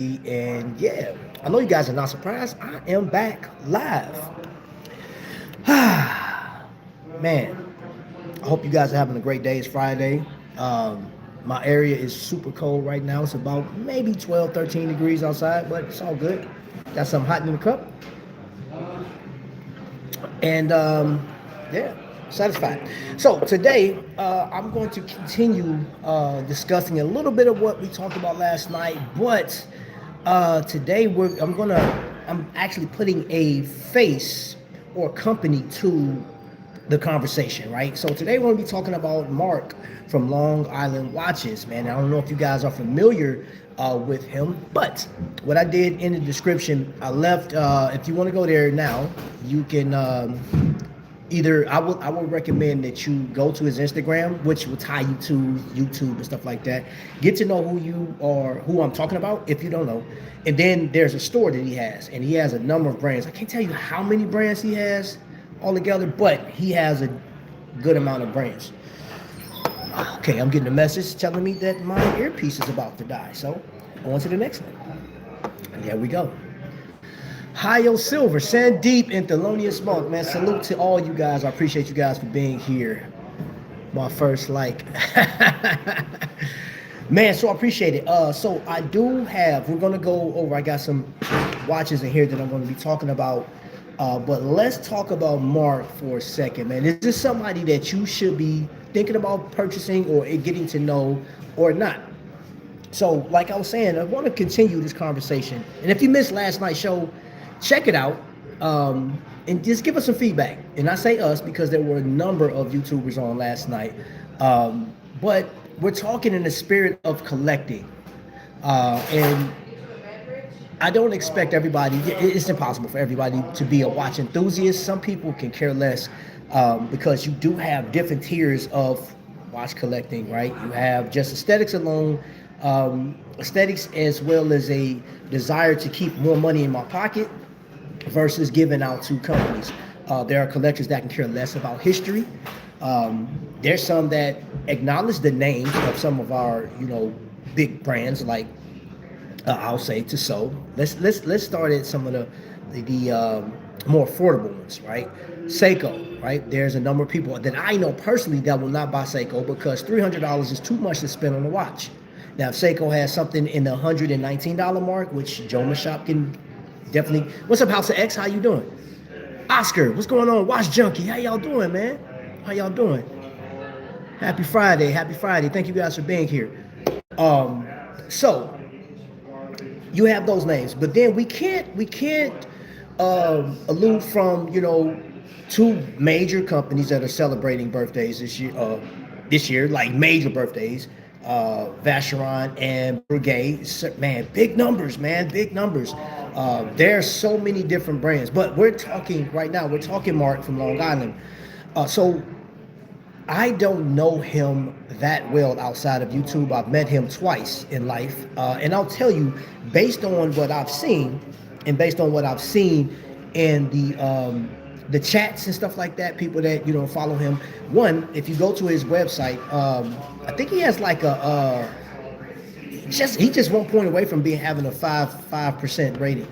And yeah, I know you guys are not surprised. I am back live. Man, I hope you guys are having a great day. It's Friday. My area is super cold right now. It's about maybe 12, 13 degrees outside, but it's all good. Got some hot in the cup. And yeah, satisfied. So today, I'm going to continue discussing a little bit of what we talked about last night, but today I'm actually putting a face or company to the conversation, right? So today we're going to be talking about Marc from Long Island Watches, man. I don't know if you guys are familiar with him, but what I did in the description, I left. If you want to go there now, you can. Either I would recommend that you go to his Instagram, which will tie you to YouTube and stuff like that. Get to know who you are, who I'm talking about, if you don't know. And then there's a store that he has, and he has a number of brands. I can't tell you how many brands he has altogether, but he has a good amount of brands. Okay, I'm getting a message telling me that my earpiece is about to die. So, on to the next one. And there we go. Hio Silver, Sandeep, and Thelonious Monk, man. Salute to all you guys. I appreciate you guys for being here. My first like. Man, so I appreciate it. So I do have, we're going to go over, I got some watches in here that I'm going to be talking about. But let's talk about Marc for a second, man. Is this somebody that you should be thinking about purchasing or getting to know or not? So, like I was saying, I want to continue this conversation. And if you missed last night's show, check it out and just give us some feedback. And I say us because there were a number of YouTubers on last night. But we're talking in the spirit of collecting. And I don't expect everybody, it's impossible for everybody to be a watch enthusiast. Some people can care less because you do have different tiers of watch collecting, right? You have just aesthetics alone, aesthetics as well as a desire to keep more money in my pocket versus giving out to companies. There are collectors that can care less about history. There's some that acknowledge the names of some of our, big brands like I'll say Tissot. Let's start at some of the more affordable ones, right? Seiko, right? There's a number of people that I know personally that will not buy Seiko because $300 is too much to spend on a watch. Now, if Seiko has something in the $119 mark, which Joe Mashop can definitely. What's up, House of X? How you doing? Oscar, what's going on? Watch Junkie, how y'all doing, man? How y'all doing? Happy Friday, happy Friday. Thank you guys for being here. So you have those names, but then we can't allude from two major companies that are celebrating birthdays this year, like major birthdays. Vacheron and Breguet, man, big numbers, man, big numbers. There's so many different brands, but we're talking right now. We're talking Marc from Long Island. So I don't know him that well outside of YouTube. I've met him twice in life, and I'll tell you, based on what I've seen, and based on what I've seen in the chats and stuff like that, people that follow him. One, if you go to his website, I think he has like he just 1 point away from having a 5% rating.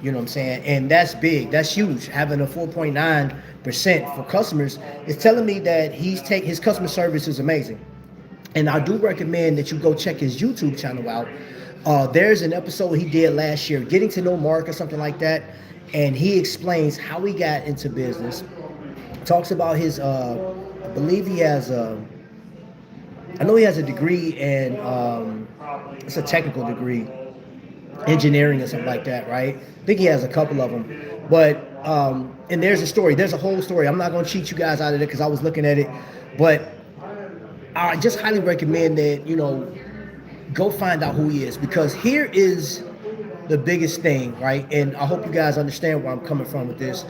You know what I'm saying? And that's big. That's huge. Having a 4.9% for customers is telling me that his customer service is amazing. And I do recommend that you go check his YouTube channel out. There's an episode he did last year, Getting to Know Marc or something like that. And he explains how he got into business. Talks about his, I believe he has I know he has a degree in, it's a technical degree, engineering or something like that, right? I think he has a couple of them. But, and there's a story, there's a whole story. I'm not going to cheat you guys out of it because I was looking at it. But I just highly recommend that, go find out who he is, because here is the biggest thing, right? And I hope you guys understand where I'm coming from with this.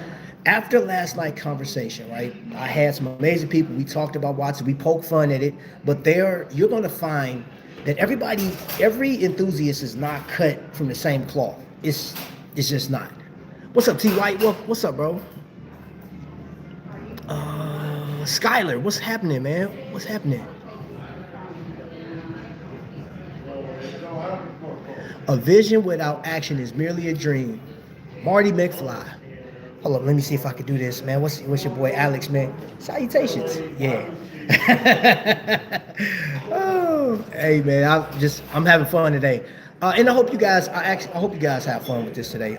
After last night's conversation, right, I had some amazing people. We talked about watches, we poked fun at it, but you're going to find that every enthusiast is not cut from the same cloth. It's just not. What's up, T. White? What's up, bro? Skylar, what's happening, man? What's happening? A vision without action is merely a dream. Marty McFly. Hold up, let me see if I can do this, man. What's your boy Alex, man? Salutations. Yeah. Oh, hey man, I'm having fun today. And I hope you guys I hope you guys have fun with this today.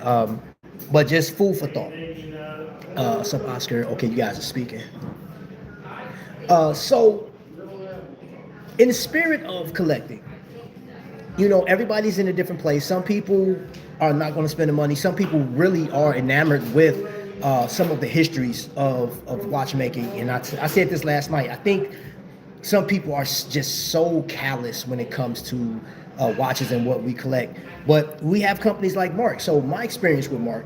But just food for thought. What's up, Oscar? Okay, you guys are speaking. So in the spirit of collecting, everybody's in a different place. Some people are not going to spend the money. Some people really are enamored with some of the histories of watchmaking. And I said this last night. I think some people are just so callous when it comes to watches and what we collect. But we have companies like Marc. So my experience with Marc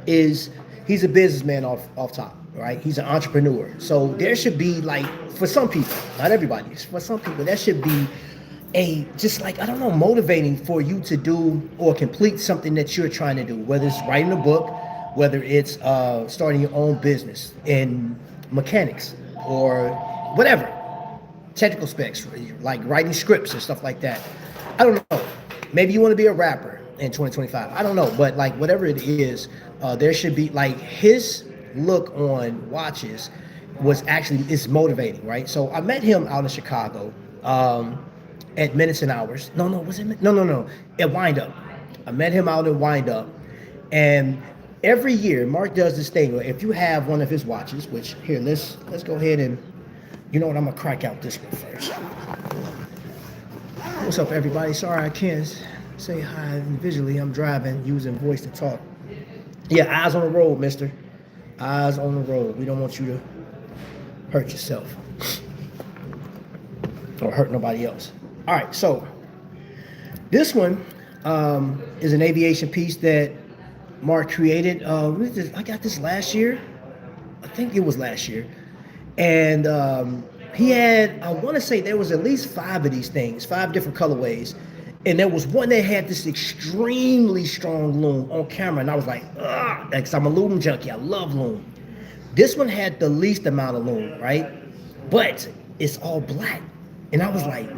is he's a businessman off top, right? He's an entrepreneur. So there should be, like, for some people, not everybody, for some people, there should be just like, I don't know, motivating for you to do or complete something that you're trying to do, whether it's writing a book, whether it's starting your own business in mechanics or whatever, technical specs, like writing scripts and stuff like that. I don't know. Maybe you want to be a rapper in 2025. I don't know, but like whatever it is, there should be, like, his look on watches is motivating, right? So I met him out in Chicago. At Minutes and Hours. No. At Wind Up. I met him out at Wind Up. And every year, Marc does this thing where if you have one of his watches, which here, let's go ahead and, you know what, I'm gonna crack out this one first. What's up, everybody? Sorry I can't say hi visually. I'm driving, using voice to talk. Yeah, eyes on the road, mister. Eyes on the road. We don't want you to hurt yourself or hurt nobody else. All right, so this one is an aviation piece that Marc created. I got this last year. I think it was last year. And he had, I want to say there was at least 5 of these things, 5 different colorways. And there was one that had this extremely strong lume on camera. And I was like, ugh, because I'm a lume junkie. I love lume. This one had the least amount of lume, right? But it's all black. And I was like,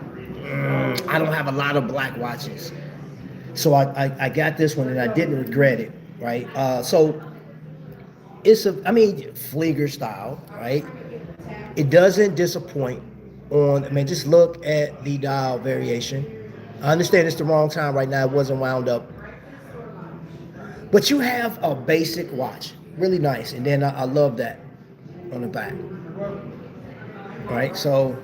I don't have a lot of black watches. So I got this one and I didn't regret it, right? So it's Flieger style, right? It doesn't disappoint just look at the dial variation. I understand it's the wrong time right now. It wasn't wound up. But you have a basic watch, really nice. And then I love that on the back. All right, so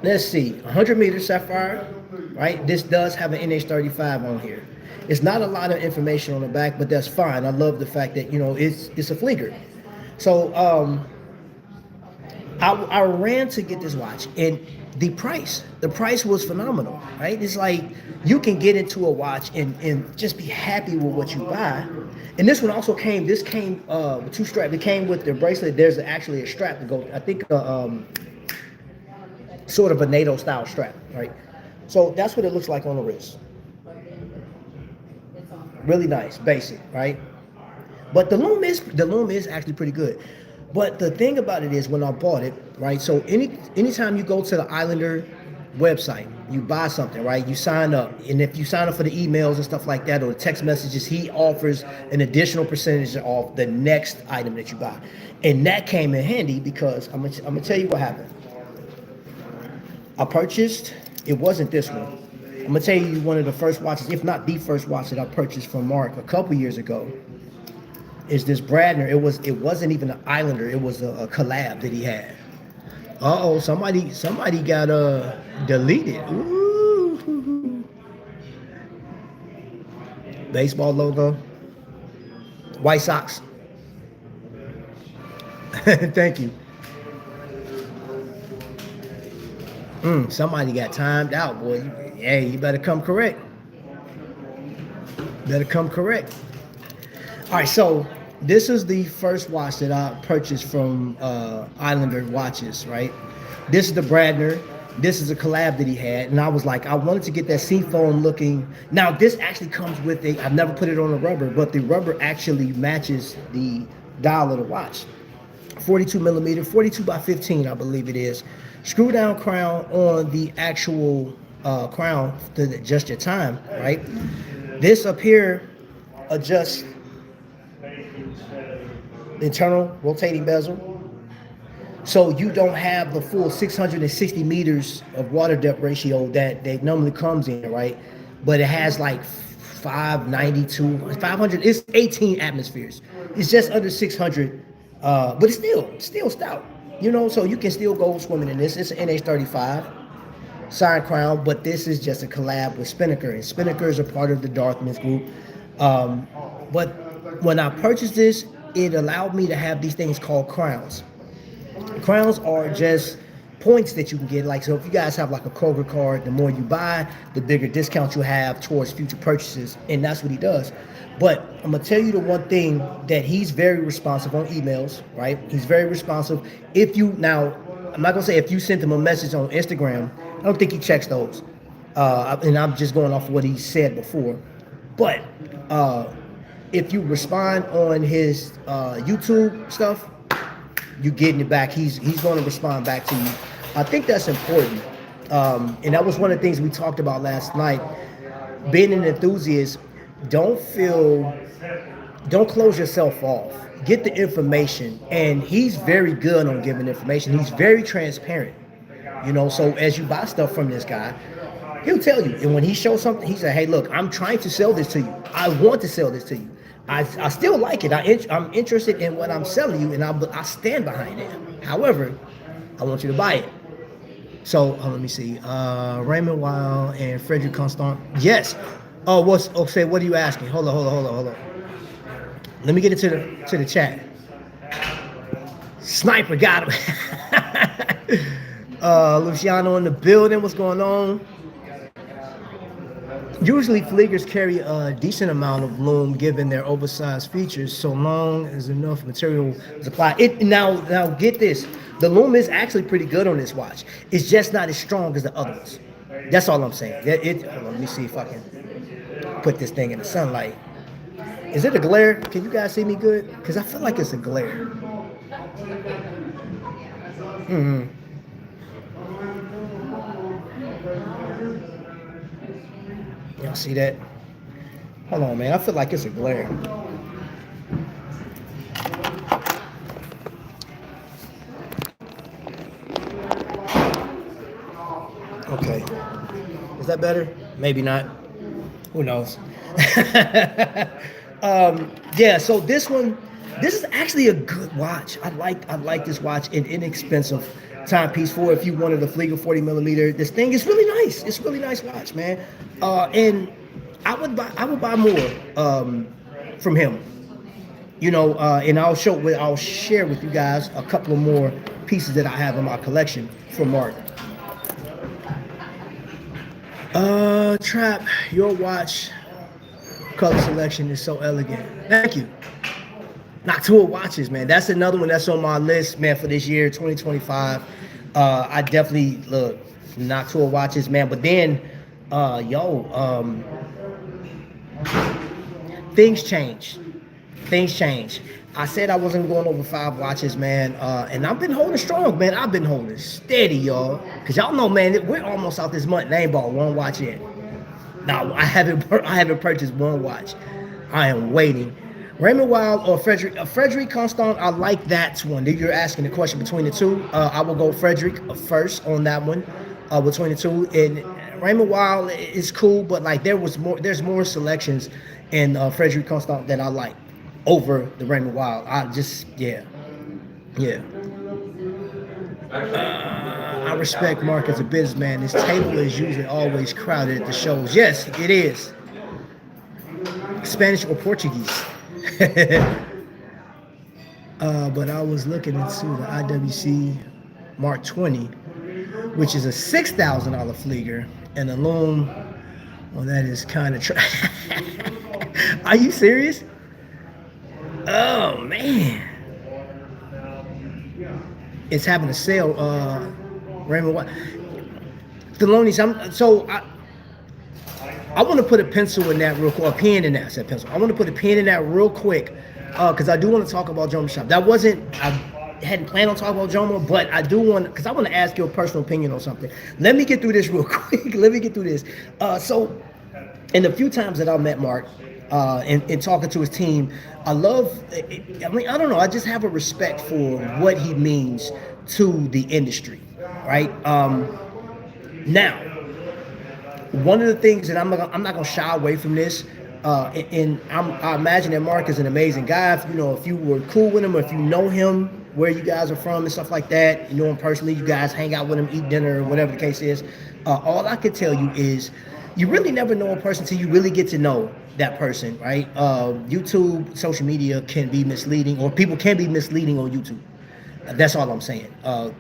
let's see, 100 meter sapphire, right? This does have an NH35 on here. It's not a lot of information on the back, but that's fine. I love the fact that, it's a Flieger. So I ran to get this watch, and the price was phenomenal, right? It's like you can get into a watch and just be happy with what you buy. And this one also came with 2 straps. It came with the bracelet. There's actually a strap to go, I think, sort of a NATO style strap, right? So that's what it looks like on the wrist. Really nice, basic, right? But the lume is actually pretty good. But the thing about it is, when I bought it, right? So anytime you go to the Islander website, you buy something, right? You sign up, and if you sign up for the emails and stuff like that, or the text messages, he offers an additional percentage off the next item that you buy. And that came in handy because I'm gonna tell you what happened. I purchased, it wasn't this one. I'm gonna tell you one of the first watches, if not the first watch that I purchased from Marc a couple years ago, is this Bradner. It wasn't even an Islander, it was a collab that he had. Somebody got deleted. Ooh. Baseball logo. White Sox. Thank you. Somebody got timed out, boy. Hey, you better come correct. All right, so this is the first watch that I purchased from Islander Watches, right? This is the Bradner. This is a collab that he had, and I was like, I wanted to get that seafoam looking. Now, this actually comes with I've never put it on the rubber, but the rubber actually matches the dial of the watch. 42 millimeter, 42 by 15, I believe it is. Screw down crown on the actual crown to adjust your time, right? This up here adjusts the internal rotating bezel. So you don't have the full 660 meters of water depth ratio that normally comes in, right? But it has like 592, 500. It's 18 atmospheres. It's just under 600, but it's still stout. You know, so you can still go swimming in this. It's an NH35 Siren Crown, but this is just a collab with Spinnaker, and Spinnaker is a part of the Dartmouth group. But when I purchased this, it allowed me to have these things called crowns. Crowns are just points that you can get. Like, so if you guys have like a Kroger card, the more you buy, the bigger discount you have towards future purchases, and that's what he does. But I'm gonna tell you the one thing that he's very responsive on emails, right? He's very responsive. If you now, I'm not gonna say if you sent him a message on Instagram, I don't think he checks those. And I'm just going off of what he said before. But if you respond on his YouTube stuff, you getting it back. He's going to respond back to you. I think that's important. And that was one of the things we talked about last night. Being an enthusiast, don't close yourself off. Get the information. And he's very good on giving information. He's very transparent. You know, so as you buy stuff from this guy, he'll tell you. And when he shows something, he said, hey, look, I'm trying to sell this to you. I want to sell this to you. I still like it. I'm interested in what I'm selling you, and I stand behind it. However, I want you to buy it. So let me see. Raymond Wild and Frederick Constant. Yes. Oh, what are you asking? Hold on. Let me get into the chat. Sniper got him. Luciano in the building. What's going on? Usually, Fliegers carry a decent amount of loom given their oversized features, so long as enough material is applied. Now get this. The loom is actually pretty good on this watch. It's just not as strong as the other ones. That's all I'm saying. Hold on, let me see if I can put this thing in the sunlight. Is it a glare? Can you guys see me good? Because I feel like it's a glare. Y'all see that? Hold on, man. I feel like it's a glare. Okay. Is that better? Maybe not. Who knows? Yeah, so this is actually a good watch. I like this watch. An inexpensive timepiece for if you wanted a Flieger 40 millimeter. This thing is really nice. It's a really nice watch, man. And I would buy more from him. You know, and I'll share with you guys a couple of more pieces that I have in my collection from Marc. Trap, your watch color selection is so elegant. Thank you. Noctua watches, man. That's another one that's on my list, man, for this year, 2025. I definitely look Noctua watches, man. But then, things change. I said I wasn't going over 5 watches, man, and I've been holding strong, man. I've been holding steady, y'all. Cause y'all know, man, we're almost out this month and I ain't bought one watch yet. No, I haven't purchased one watch. I am waiting. Raymond Wild or Frederick Constant, I like that one. You're asking the question between the two. I will go Frederick first on that one, between the two. And Raymond Wild is cool, but like there's more selections in Frederick Constant that I like over the Raymond Wild. Yeah. I respect Marc as a businessman. His table is usually always crowded at the shows. Yes, it is. Spanish or Portuguese. But I was looking into the IWC Mark 20, which is a $6,000 Flieger, and the loom, well, that is kind of Are you serious? Oh man, it's having a sale. Raymond, what? Thelonious. I want to put a pencil in that real quick, a pen in that. I said pencil. I want to put a pen in that real quick, because I do want to talk about Drum Shop. That wasn't. hadn't planned on talking about Jomo, but I do want, because I want to ask your personal opinion on something. Let me get through this real quick. Let me get through this. So, in the few times that I met Mark, and talking to his team, I love. I mean, I don't know. I just have a respect for what he means to the industry, right? Now, one of the things that I'm not gonna shy away from this. I imagine that Mark is an amazing guy. If, if you were cool with him, or if you know him, where you guys are from and stuff like that, you know him personally, you guys hang out with him, eat dinner, or whatever the case is. All I can tell you is, you really never know a person till you really get to know that person, right? YouTube, social media can be misleading, or people can be misleading on YouTube. That's all I'm saying.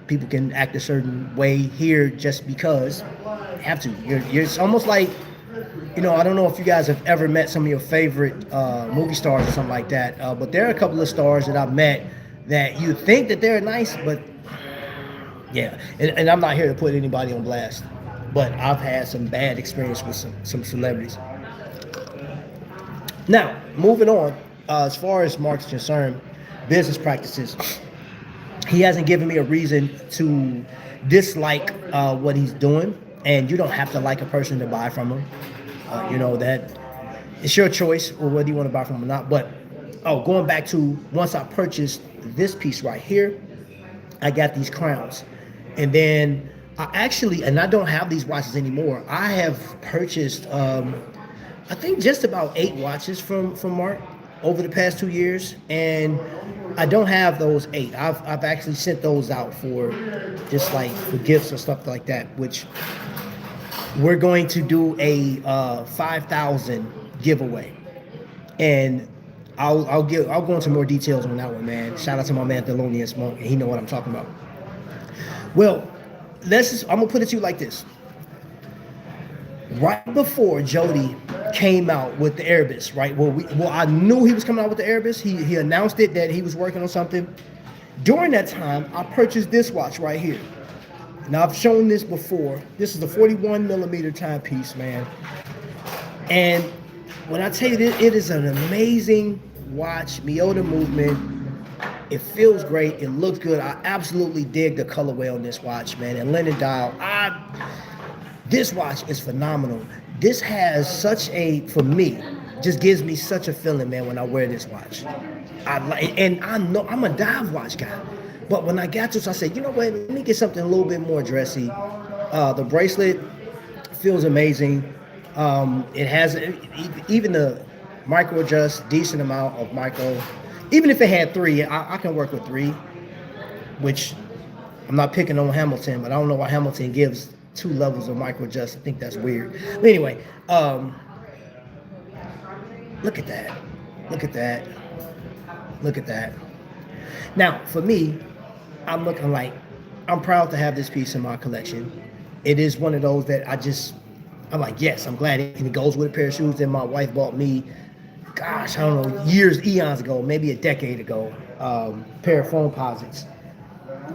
People can act a certain way here just because they have to. It's almost like, I don't know if you guys have ever met some of your favorite movie stars or something like that, but there are a couple of stars that I've met that you think that they're nice, but yeah, and I'm not here to put anybody on blast, but I've had some bad experience with some celebrities. Now, moving on, as far as Mark's concerned, business practices, he hasn't given me a reason to dislike what he's doing, and you don't have to like a person to buy from him. That it's your choice, or whether you want to buy from him or not. But going back to, once I purchased this piece right here, I got these crowns, and then and I don't have these watches anymore. I have purchased I think just about 8 watches from Mark over the past 2 years, and I don't have those 8. I've actually sent those out for just like for gifts or stuff like that, which we're going to do a 5,000 giveaway, and I'll go into more details on that one, man. Shout out to my man Thelonious Monk, and he know what I'm talking about. Well, I'm gonna put it to you like this. Right before Jody came out with the Erebus, right? Well, I knew he was coming out with the Erebus. He announced it, that he was working on something. During that time, I purchased this watch right here. Now, I've shown this before. This is a 41 millimeter timepiece, man. And when I tell you this, it is an amazing watch. Miyota movement. It feels great. It looks good. I absolutely dig the colorway on this watch, man. And Lennon dial. This watch is phenomenal. This has for me, just gives me such a feeling, man, when I wear this watch. And I know I'm a dive watch guy. But when I got this, I said, you know what, let me get something a little bit more dressy. The bracelet feels amazing. It has, even the micro adjust, decent amount of micro. Even if it had 3, I can work with 3, which I'm not picking on Hamilton, but I don't know why Hamilton gives 2 levels of micro adjust. I think that's weird. But anyway, look at that. Look at that. Look at that. Now, for me, I'm proud to have this piece in my collection. It is one of those that I'm like, yes, I'm glad it goes with a pair of shoes that my wife bought me, gosh, I don't know, eons ago, maybe a decade ago, pair of phone posits.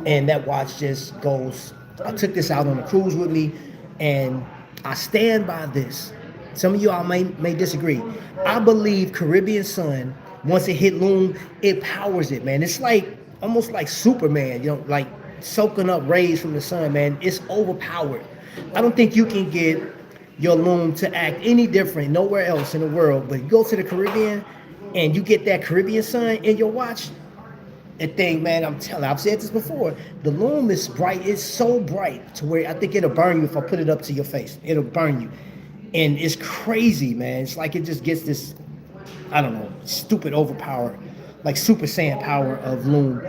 And that watch just goes, I took this out on a cruise with me, and I stand by this. Some of y'all may disagree. I believe Caribbean Sun, once it hit Lume, it powers it, man. It's like almost like Superman, like soaking up rays from the sun, man. It's overpowered. I don't think you can get your Lume to act any different nowhere else in the world, but you go to the Caribbean and you get that Caribbean Sun in your watch, that thing, man, I've said this before, the Lume is bright. It's so bright to where I think it'll burn you if I put it up to your face. It'll burn you. And it's crazy, man. It's like it just gets this, I don't know, stupid overpower, like Super Saiyan power of Lume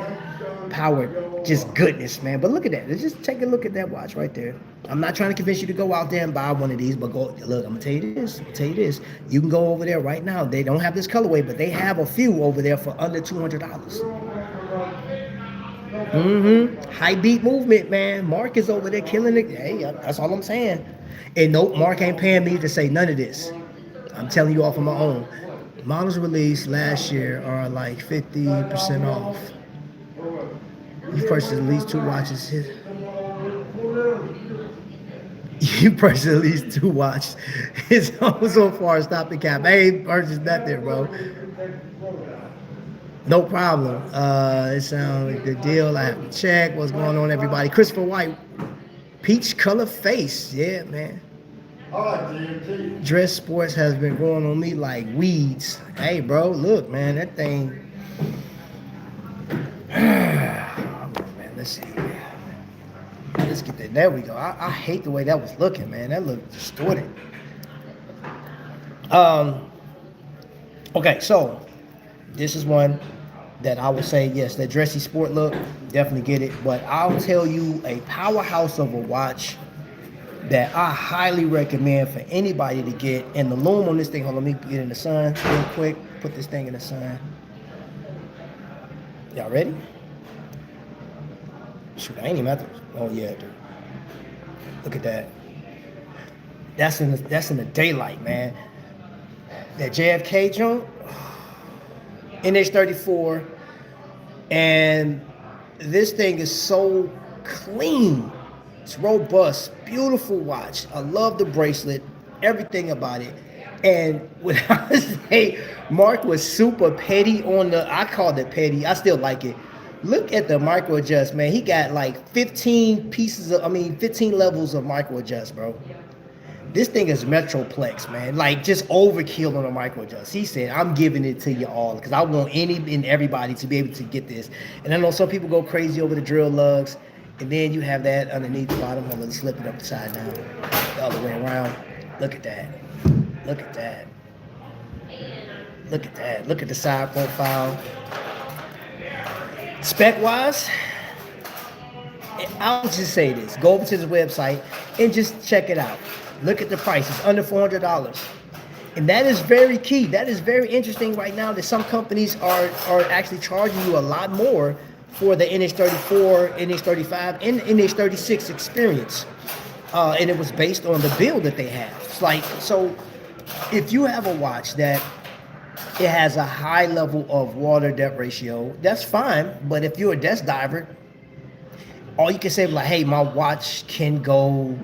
powered, just goodness, man. But look at that. Just take a look at that watch right there. I'm not trying to convince you to go out there and buy one of these, but look, I'm gonna tell you this. You can go over there right now. They don't have this colorway, but they have a few over there for under $200. High beat movement, man. Mark is over there killing it. Hey, that's all I'm saying. And nope, Mark ain't paying me to say none of this. I'm telling you off of my own. Models released last year are like 50% off. You purchased at least 2 watches. You purchased at least 2 watches. It's so far stop the cap. I ain't purchased that there, bro. No problem. It sounds like a good deal. I have to check what's going on, everybody. Christopher White, peach color face. Yeah, man. Dress sports has been growing on me like weeds. Hey, bro, look, man, that thing. Oh, man, let's see. Let's get that. There we go. I hate the way that was looking, man. That looked distorted. Okay, so this is one that I would say, yes, that dressy sport look, definitely get it. But I'll tell you a powerhouse of a watch that I highly recommend for anybody to get. And the loom on this thing, hold on, let me get in the sun real quick. Put this thing in the sun. Y'all ready? Shoot, I ain't even have to. Oh yeah, dude. Look at that. That's in the daylight, man. That JFK joint, NH34, and this thing is so clean. It's robust, beautiful watch. I love the bracelet, everything about it. And when I say Marc was super petty on I called it petty. I still like it. Look at the micro adjust, man. He got like 15 levels of micro adjust, bro. This thing is Metroplex, man. Like, just overkill on a micro adjust. He said, I'm giving it to you all because I want any and everybody to be able to get this. And I know some people go crazy over the drill lugs. And then you have that underneath the bottom. I'm going to slip it upside down. The other way around. Look at that. Look at that. Look at that. Look at the side profile. Spec-wise, I'll just say this. Go over to the website and just check it out. Look at the price. It's under $400. And that is very key. That is very interesting right now that some companies are actually charging you a lot more for the NH34, NH35, and NH36 experience. And it was based on the build that they have. It's like, so if you have a watch that it has a high level of water depth ratio, that's fine. But if you're a desk diver, all you can say is like, hey, my watch can go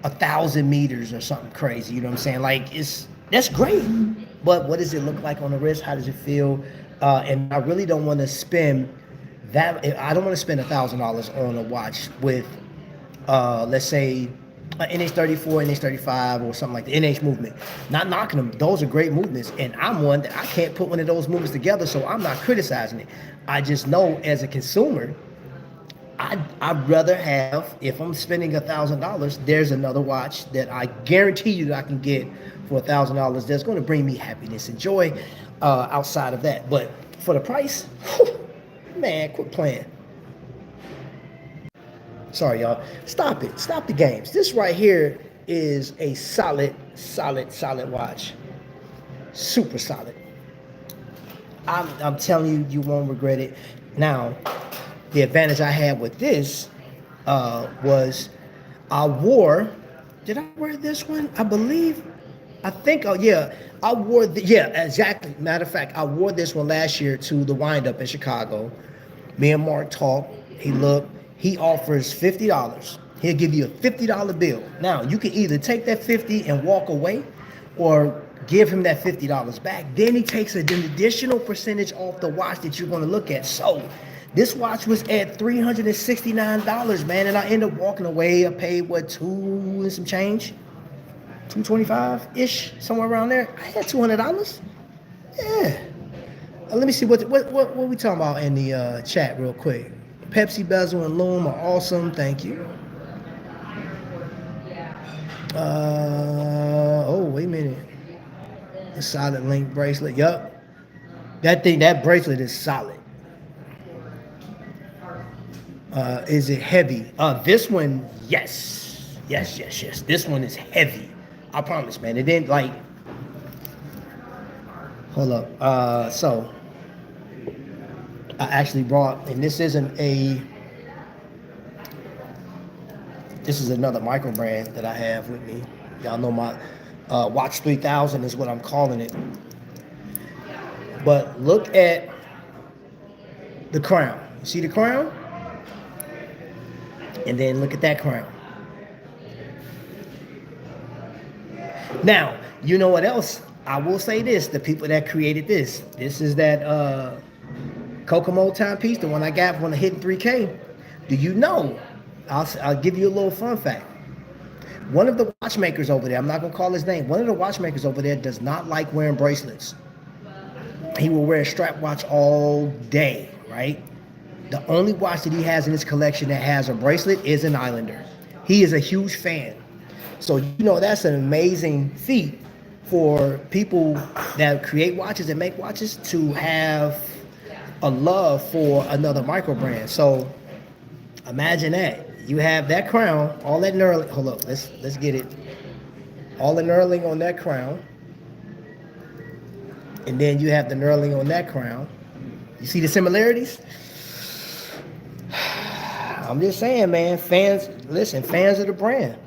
1,000 meters or something crazy. You know what I'm saying? Like, that's great. But what does it look like on the wrist? How does it feel? And I really don't want to spend that. I don't want to spend $1,000 on a watch with, let's say, an NH34, NH35, or something like the NH movement. Not knocking them. Those are great movements. And I'm one that I can't put one of those movements together, so I'm not criticizing it. I just know as a consumer, I'd rather have, if I'm spending $1,000, there's another watch that I guarantee you that I can get for $1,000 that's going to bring me happiness and joy outside of that. But for the price, whew, man, quit playing. Sorry, y'all. Stop it. Stop the games. This right here is a solid watch. Super solid. I'm telling you, you won't regret it. Now, the advantage I had with this was I wore, did I wear this one? I think, oh yeah, I wore, yeah, exactly. Matter of fact, I wore this one last year to the wind-up in Chicago. Me and Marc talked. He offers $50. He'll give you a $50 bill. Now, you can either take that $50 and walk away or give him that $50 back. Then he takes an additional percentage off the watch that you're going to look at. So, this watch was at $369, man, and I ended up walking away. I paid, what, $2 and some change? $225-ish, somewhere around there. I had $200. Yeah. Let me see what we talking about in the chat real quick. Pepsi bezel and loom are awesome. Thank you. Oh, wait a minute. A solid link bracelet. Yup. That bracelet is solid. Is it heavy? This one, yes. Yes. This one is heavy. I promise, man. It didn't like. Hold up. So I actually brought, and this is another micro brand that I have with me. Y'all know my Watch 3000 is what I'm calling it. But look at the crown. You see the crown? And then look at that crown. Now, you know what else? I will say this, the people that created this is that Kokomo timepiece, the one I got when I hit 3K. Do you know? I'll give you a little fun fact. One of the watchmakers over there, I'm not gonna call his name. One of the watchmakers over there does not like wearing bracelets. He will wear a strap watch all day, right? The only watch that he has in his collection that has a bracelet is an Islander. He is a huge fan. So, that's an amazing feat for people that create watches and make watches to have a love for another micro brand. So, imagine that. You have that crown, all that knurling. Hold up, let's get it. All the knurling on that crown. And then you have the knurling on that crown. You see the similarities? I'm just saying, man, fans of the brand.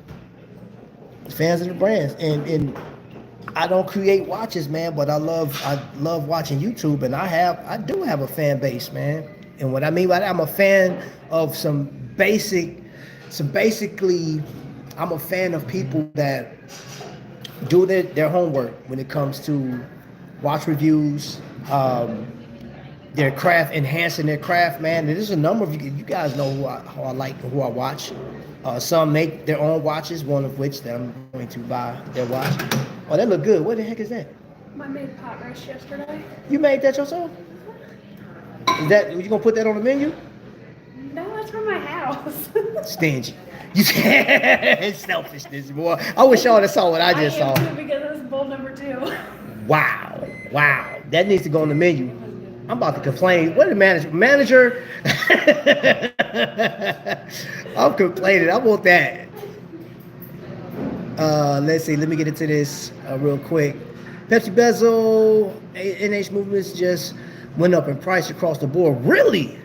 Fans of the brands. And I don't create watches, man, but I love watching YouTube, and I do have a fan base, man. And what I mean by that, I'm a fan of basically I'm a fan of people that do their homework when it comes to watch reviews, their craft, enhancing their craft, man. And there's a number of you guys know who I like and who I watch. Some make their own watches, one of which that I'm going to buy their watch. Oh, that look good. What the heck is that? I made pot rice yesterday. You made that yourself? You gonna put that on the menu? No, that's from my house. Stingy. You selfishness, boy. I wish y'all had saw what I just saw. Because it was bowl number 2. Wow. That needs to go on the menu. I'm about to complain. What the manager? I'm complaining. I want that. Let's see. Let me get into this real quick. Pepsi bezel, NH movements just went up in price across the board. Really?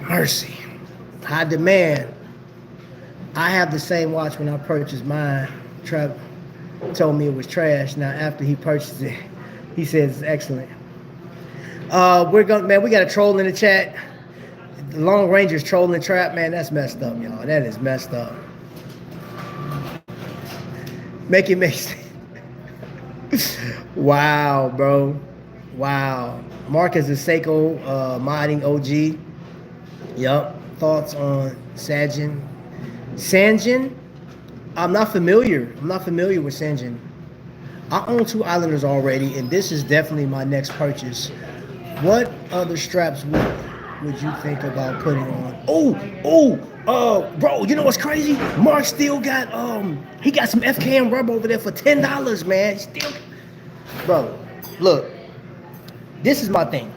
Mercy. High demand. I have the same watch when I purchased mine. Trav told me it was trash. Now after he purchased it, he says it's excellent. We got a troll in the chat. The Long Ranger's trolling trap, man. That's messed up, y'all. That is messed up. Make it make sense. Wow, bro. Wow. Marc is a Seiko modding OG. Yup. Thoughts on Sanjin? I'm not familiar with Sanjin. I own 2 Islanders already, and this is definitely my next purchase. What other straps would you think about putting on? Bro, you know what's crazy? Marc still got he got some FKM rubber over there for $10, man. Bro, look, this is my thing.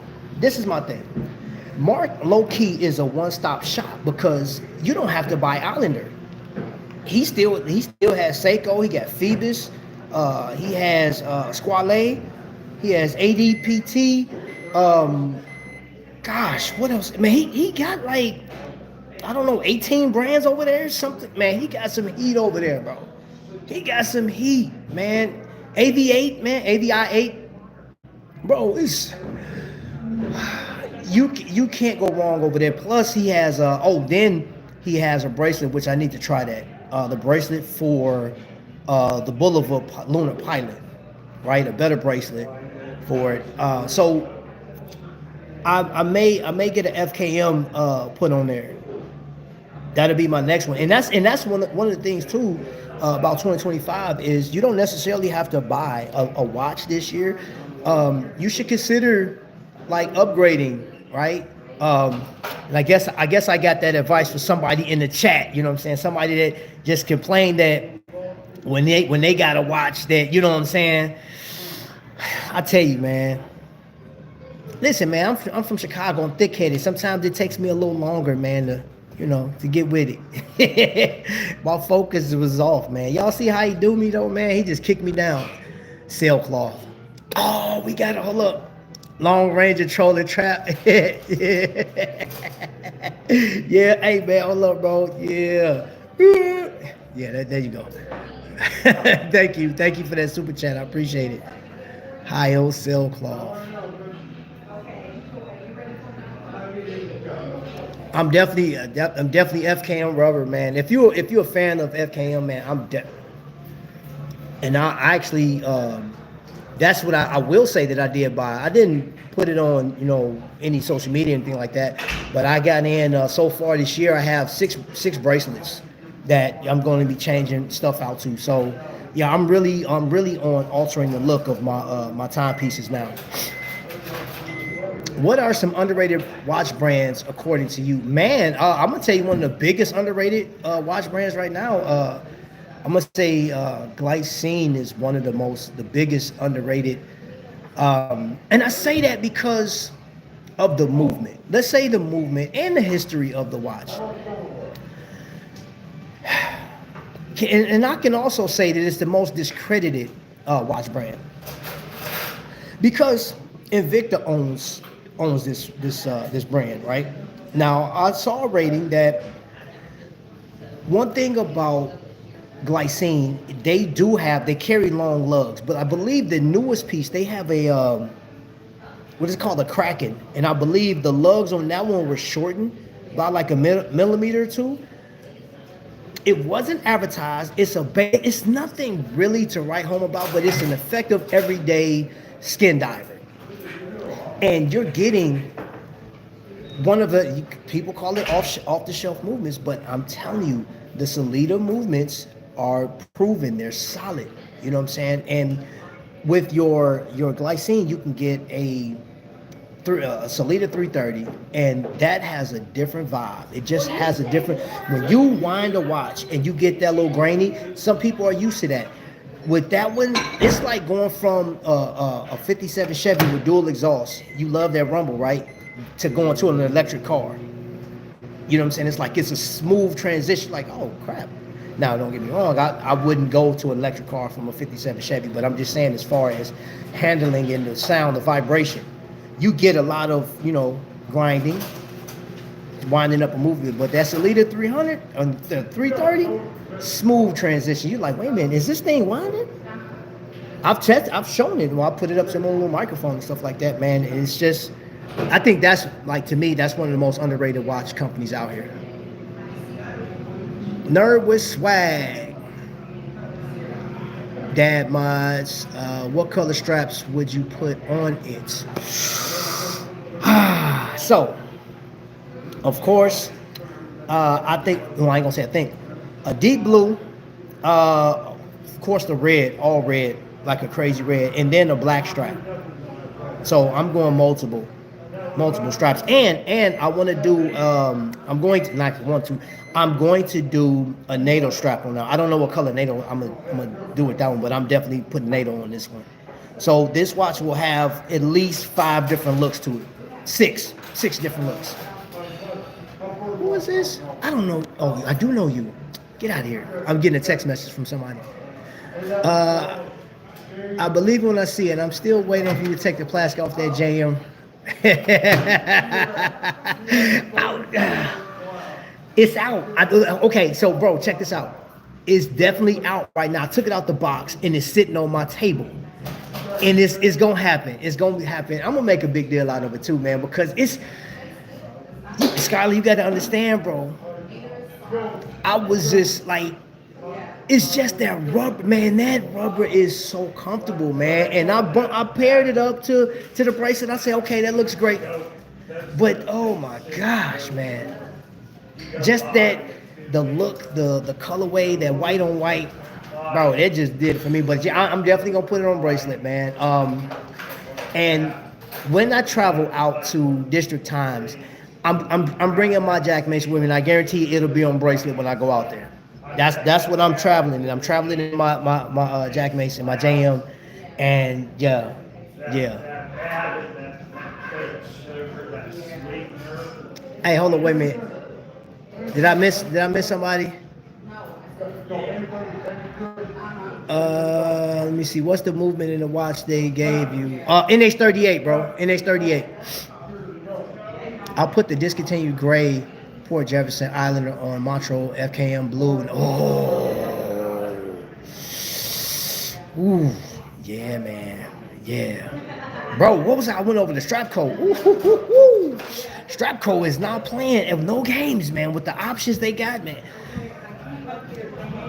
Marc low-key is a one-stop shop because you don't have to buy Islander. He still has Seiko. He got Phoebus. He has Squale. He has ADPT. Gosh, what else? Man, he got like, I don't know, 18 brands over there or something. Man, he got some heat over there, bro. He got some heat, man. AV8, man, AVI8. Bro, it's... You can't go wrong over there. Plus, he has then he has a bracelet, which I need to try that. The bracelet for the Boulevard Lunar Pilot, right? A better bracelet for it. So I may get an FKM put on there. That'll be my next one, and that's one of the things too about 2025 is you don't necessarily have to buy a watch this year. You should consider like upgrading, right? And I guess I got that advice for somebody in the chat. You know what I'm saying? Somebody that just complained that when they got a watch that, you know what I'm saying? I tell you, man. Listen, man, I'm from Chicago. I'm thick-headed. Sometimes it takes me a little longer, man, to get with it. My focus was off, man. Y'all see how he do me, though, man? He just kicked me down. Sailcloth. Oh, we got to hold up. Long Ranger trolling trap. Yeah, hey, man, hold up, bro. Yeah. Yeah, there you go. Thank you for that super chat. I appreciate it. Hi-Yo Sailcloth. I'm definitely FKM rubber, man. If you're a fan of FKM, man, and I actually that's what I will say that I did buy. I didn't put it on, any social media or anything like that. But I got in so far this year. I have six bracelets that I'm going to be changing stuff out to. So yeah, I'm really on altering the look of my timepieces now. What are some underrated watch brands according to you, man? I'm gonna tell you one of the biggest underrated watch brands right now. I'm gonna say Glycine is one of the biggest underrated. And I say that because of the movement. Let's say the movement and the history of the watch. And I can also say that it's the most discredited watch brand because Invicta owns this brand, right? Now I saw a rating that one thing about Glycine, they carry long lugs, but I believe the newest piece they have a what is called a Kraken, and I believe the lugs on that one were shortened by like a millimeter or two. It wasn't advertised. It's nothing really to write home about, but it's an effective everyday skin diver, and you're getting one of the people call it off the shelf movements, but I'm telling you, the Solita movements are proven. They're solid. You know what I'm saying? And with your Glycine, you can get a Solita 330, and that has a different vibe. It just has a different. When you wind a watch and you get that little grainy, some people are used to that. With that one, it's like going from a 57 Chevy with dual exhaust. You love that rumble, right? To going to an electric car. You know what I'm saying? It's like it's a smooth transition. Like, oh crap. Now, don't get me wrong. I wouldn't go to an electric car from a 57 Chevy, but I'm just saying as far as handling and the sound, the vibration, you get a lot of, grinding, winding up a movement. But that's a Solita 300 and the 330, smooth transition. You're like, wait a minute, is this thing winding? I've shown it. Well, I put it up to my little microphone and stuff like that, man. And it's just, I think that's, like, to me, that's one of the most underrated watch companies out here. Nerd with swag. Dad mods. What color straps would you put on it? So, of course, I think, well, I ain't gonna say I think, a deep blue, of course the red, all red, like a crazy red, and then a black stripe. So I'm going multiple stripes, and I want to do, I'm going to do a NATO strap on now. I don't know what color NATO I'm gonna do with that one, but I'm definitely putting NATO on this one. So this watch will have at least 5 different looks to it. Six different looks. Who is this? I don't know. Oh, I do know you. Get out of here. I'm getting a text message from somebody. I believe when I see it. I'm still waiting for you to take the plastic off that JM. It's out. Okay, so bro, check this out. It's definitely out right now. I took it out the box and it's sitting on my table. And it's gonna happen. It's gonna happen. I'm gonna make a big deal out of it too, man, because Skylar, you gotta understand, bro. I was just like, it's just that rubber, man. That rubber is so comfortable, man. And I paired it up to the bracelet. I said, okay, that looks great. But oh my gosh, man. Just that, the look, the colorway, that white on white, bro, it just did it for me. But yeah, I'm definitely gonna put it on bracelet, man. And when I travel out to District Times, I'm bringing my Jack Mason with me, and I guarantee it'll be on bracelet when I go out there. That's what I'm traveling in. I'm traveling in my Jack Mason, my JM, and yeah. Hey, hold on, wait a minute. Did I miss somebody? Let me see. What's the movement in the watch they gave you? NH38, bro. NH38. I'll put the discontinued gray Port Jefferson Islander on Montreux FKM blue. And ooh, yeah, man. Yeah. Bro, what was I went over the Strapco. Ooh. Strapco is not playing of no games, man, with the options they got, man.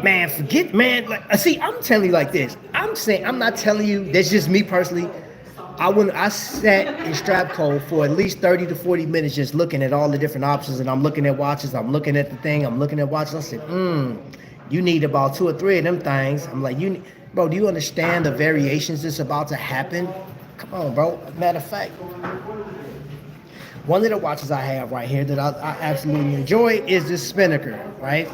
Man, forget, man. Like, see, I'm telling you like this. I'm saying, I'm not telling you, that's just me personally. I sat in Strapco for at least 30 to 40 minutes just looking at all the different options, and I'm looking at watches, I'm looking at the thing, I'm looking at watches. I said, you need about 2 or 3 of them things. I'm like, bro, do you understand the variations that's about to happen? Come on, bro. Matter of fact, one of the watches I have right here that I absolutely enjoy is this Spinnaker, right?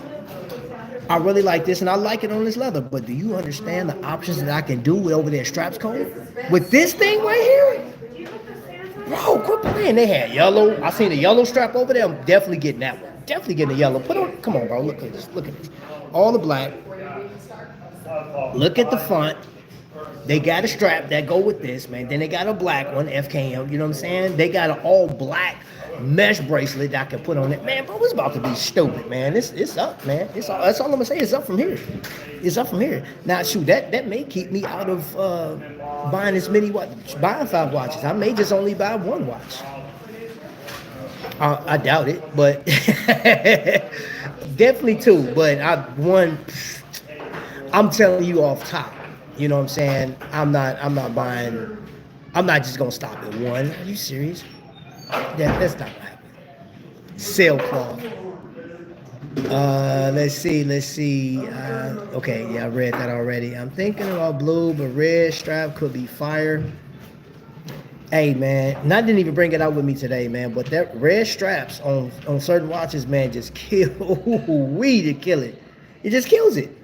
I really like this, and I like it on this leather. But do you understand the options that I can do with over there Straps Code? With this thing right here? Bro, quit playing. They had yellow. I seen the yellow strap over there. I'm definitely getting that one. Definitely getting the yellow. Put on. Come on, bro. Look at this. Look at this. All the black. Look at the front. They got a strap that go with this, man. Then they got a black one, FKM. You know what I'm saying? They got an all black mesh bracelet that I can put on it. Man, bro, it's about to be stupid, man. It's up, man. That's all I'm gonna say. It's up from here. It's up from here. Now, shoot, that may keep me out of buying as many buying 5 watches. I may just only buy 1 watch. I doubt it, but definitely 2. But I'm telling you off top. You know what I'm saying? I'm not buying. I'm not just gonna stop at 1. Are you serious? That's not gonna happen. Sailcloth. Let's see. Okay, yeah, I read that already. I'm thinking about blue, but red strap could be fire. Hey, man, and I didn't even bring it out with me today, man, but that red straps on certain watches, man, just kill. To kill it. It just kills it.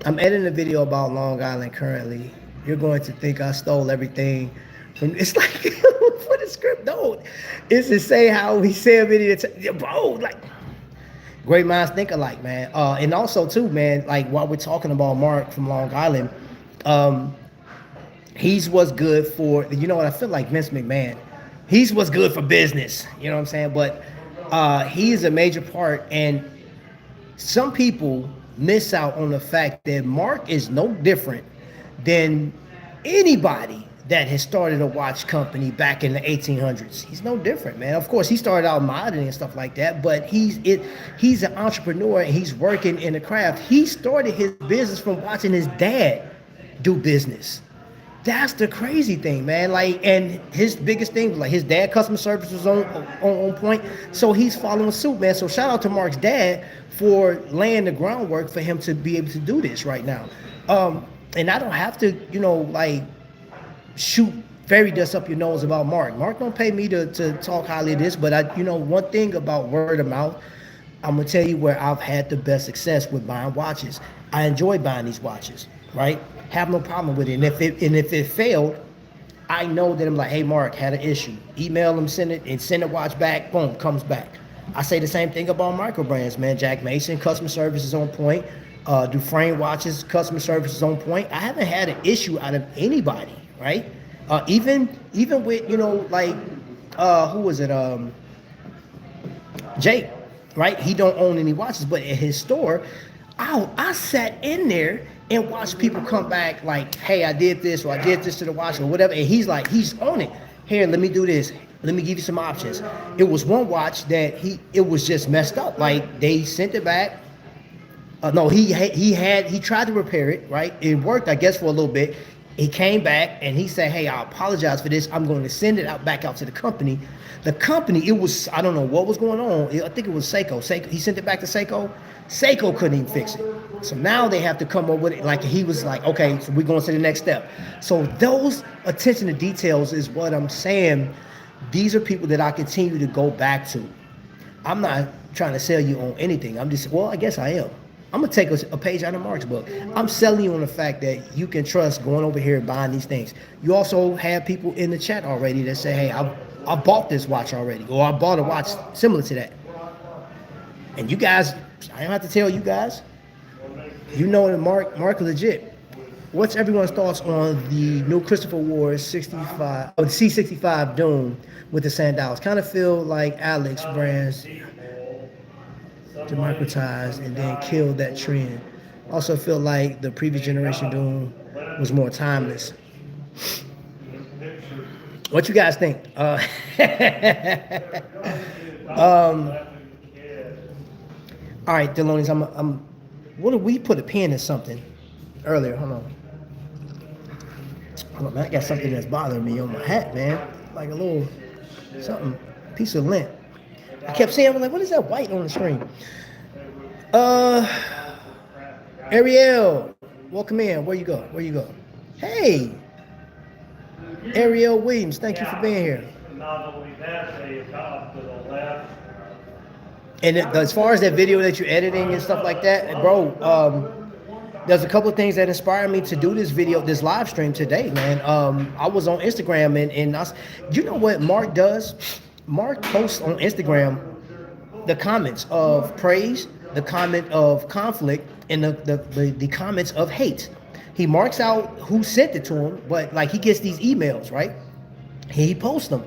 I'm editing a video about Long Island currently. You're going to think I stole everything from. It's like for the script, no. It's to say how he said it, bro. Like, great minds think alike, man. And also too, man. Like while we're talking about Marc from Long Island, he's what's good for. You know what? I feel like Vince McMahon. He's what's good for business. You know what I'm saying? But he is a major part, and some people miss out on the fact that Marc is no different than anybody that has started a watch company back in the 1800s. He's no different, man. Of course, he started out modeling and stuff like that, but he's an entrepreneur and he's working in the craft. He started his business from watching his dad do business. That's the crazy thing, man. Like, and his biggest thing was like his dad customer service was on point, so he's following suit, man. So shout out to Marc's dad for laying the groundwork for him to be able to do this right now. And I don't have to, like shoot fairy dust up your nose about Marc. Marc don't pay me to talk highly of this, but one thing about word of mouth, I'm gonna tell you where I've had the best success with buying watches. I enjoy buying these watches, right? Have no problem with it. And if it failed, I know that I'm like, hey, Marc, had an issue. Email him, send the watch back, boom, comes back. I say the same thing about micro brands, man. Jack Mason, customer service is on point. Dufresne watches, customer service is on point. I haven't had an issue out of anybody, right? Even with, who was it? Jake, right? He don't own any watches, but at his store, I sat in there and watch people come back like, hey, I did this, or I did this to the watch, or whatever. And he's on it. Here, let me do this. Let me give you some options. It was one watch that it was just messed up. Like, they sent it back. No, he tried to repair it, right? It worked, I guess, for a little bit. He came back and he said, hey, I apologize for this. I'm going to send it back out to the company. The company, I don't know what was going on. I think it was Seiko. He sent it back to Seiko. Seiko couldn't even fix it. So now they have to come up with it. Like, he was like, okay, so we're going to the next step. So those attention to details is what I'm saying. These are people that I continue to go back to. I'm not trying to sell you on anything. I guess I am. I'm going to take a page out of Marc's book. I'm selling you on the fact that you can trust going over here and buying these things. You also have people in the chat already that say, hey, I bought this watch already, or I bought a watch similar to that. And you guys, I don't have to tell you guys, you know that Marc legit. What's everyone's thoughts on the new Christopher Ward 65, or the C65 Doom with the sandals? Kind of feel like Alex brands democratized and then killed that trend. Also feel like the previous generation Doom was more timeless. What you guys think? All right, Delonies, what do we put a pin in something? earlier. Hold on. Hold on, man. I got something that's bothering me on my hat, man. Like a little something, piece of lint. I kept saying, I'm like, what is that white on the screen? Uh, Ariel, welcome in. Where you go? Where you go? Hey, Ariel Williams, thank you for being here. Not only that, they got to the left. And as far as that video that you're editing and stuff like that, bro, there's a couple of things that inspired me to do this video, this live stream today, man. I was on Instagram you know what Mark does? Mark posts on Instagram the comments of praise, the comment of conflict, and the comments of hate. He marks out who sent it to him, but like he gets these emails, right? He posts them.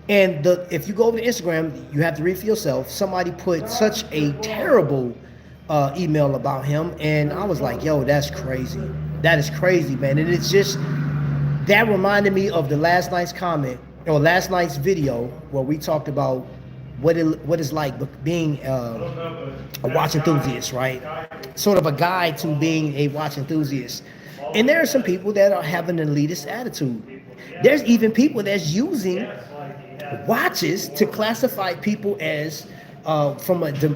And if you go over to Instagram, you have to read for yourself. Somebody put such a terrible email about him, and I was like, yo, that's crazy. That is crazy, man. And it's just, that reminded me of the last night's comment, or last night's video, where we talked about what it's like being a watch enthusiast, right? Sort of a guide to being a watch enthusiast. And there are some people that are having an elitist attitude. There's even people that's using watches to classify people as from what do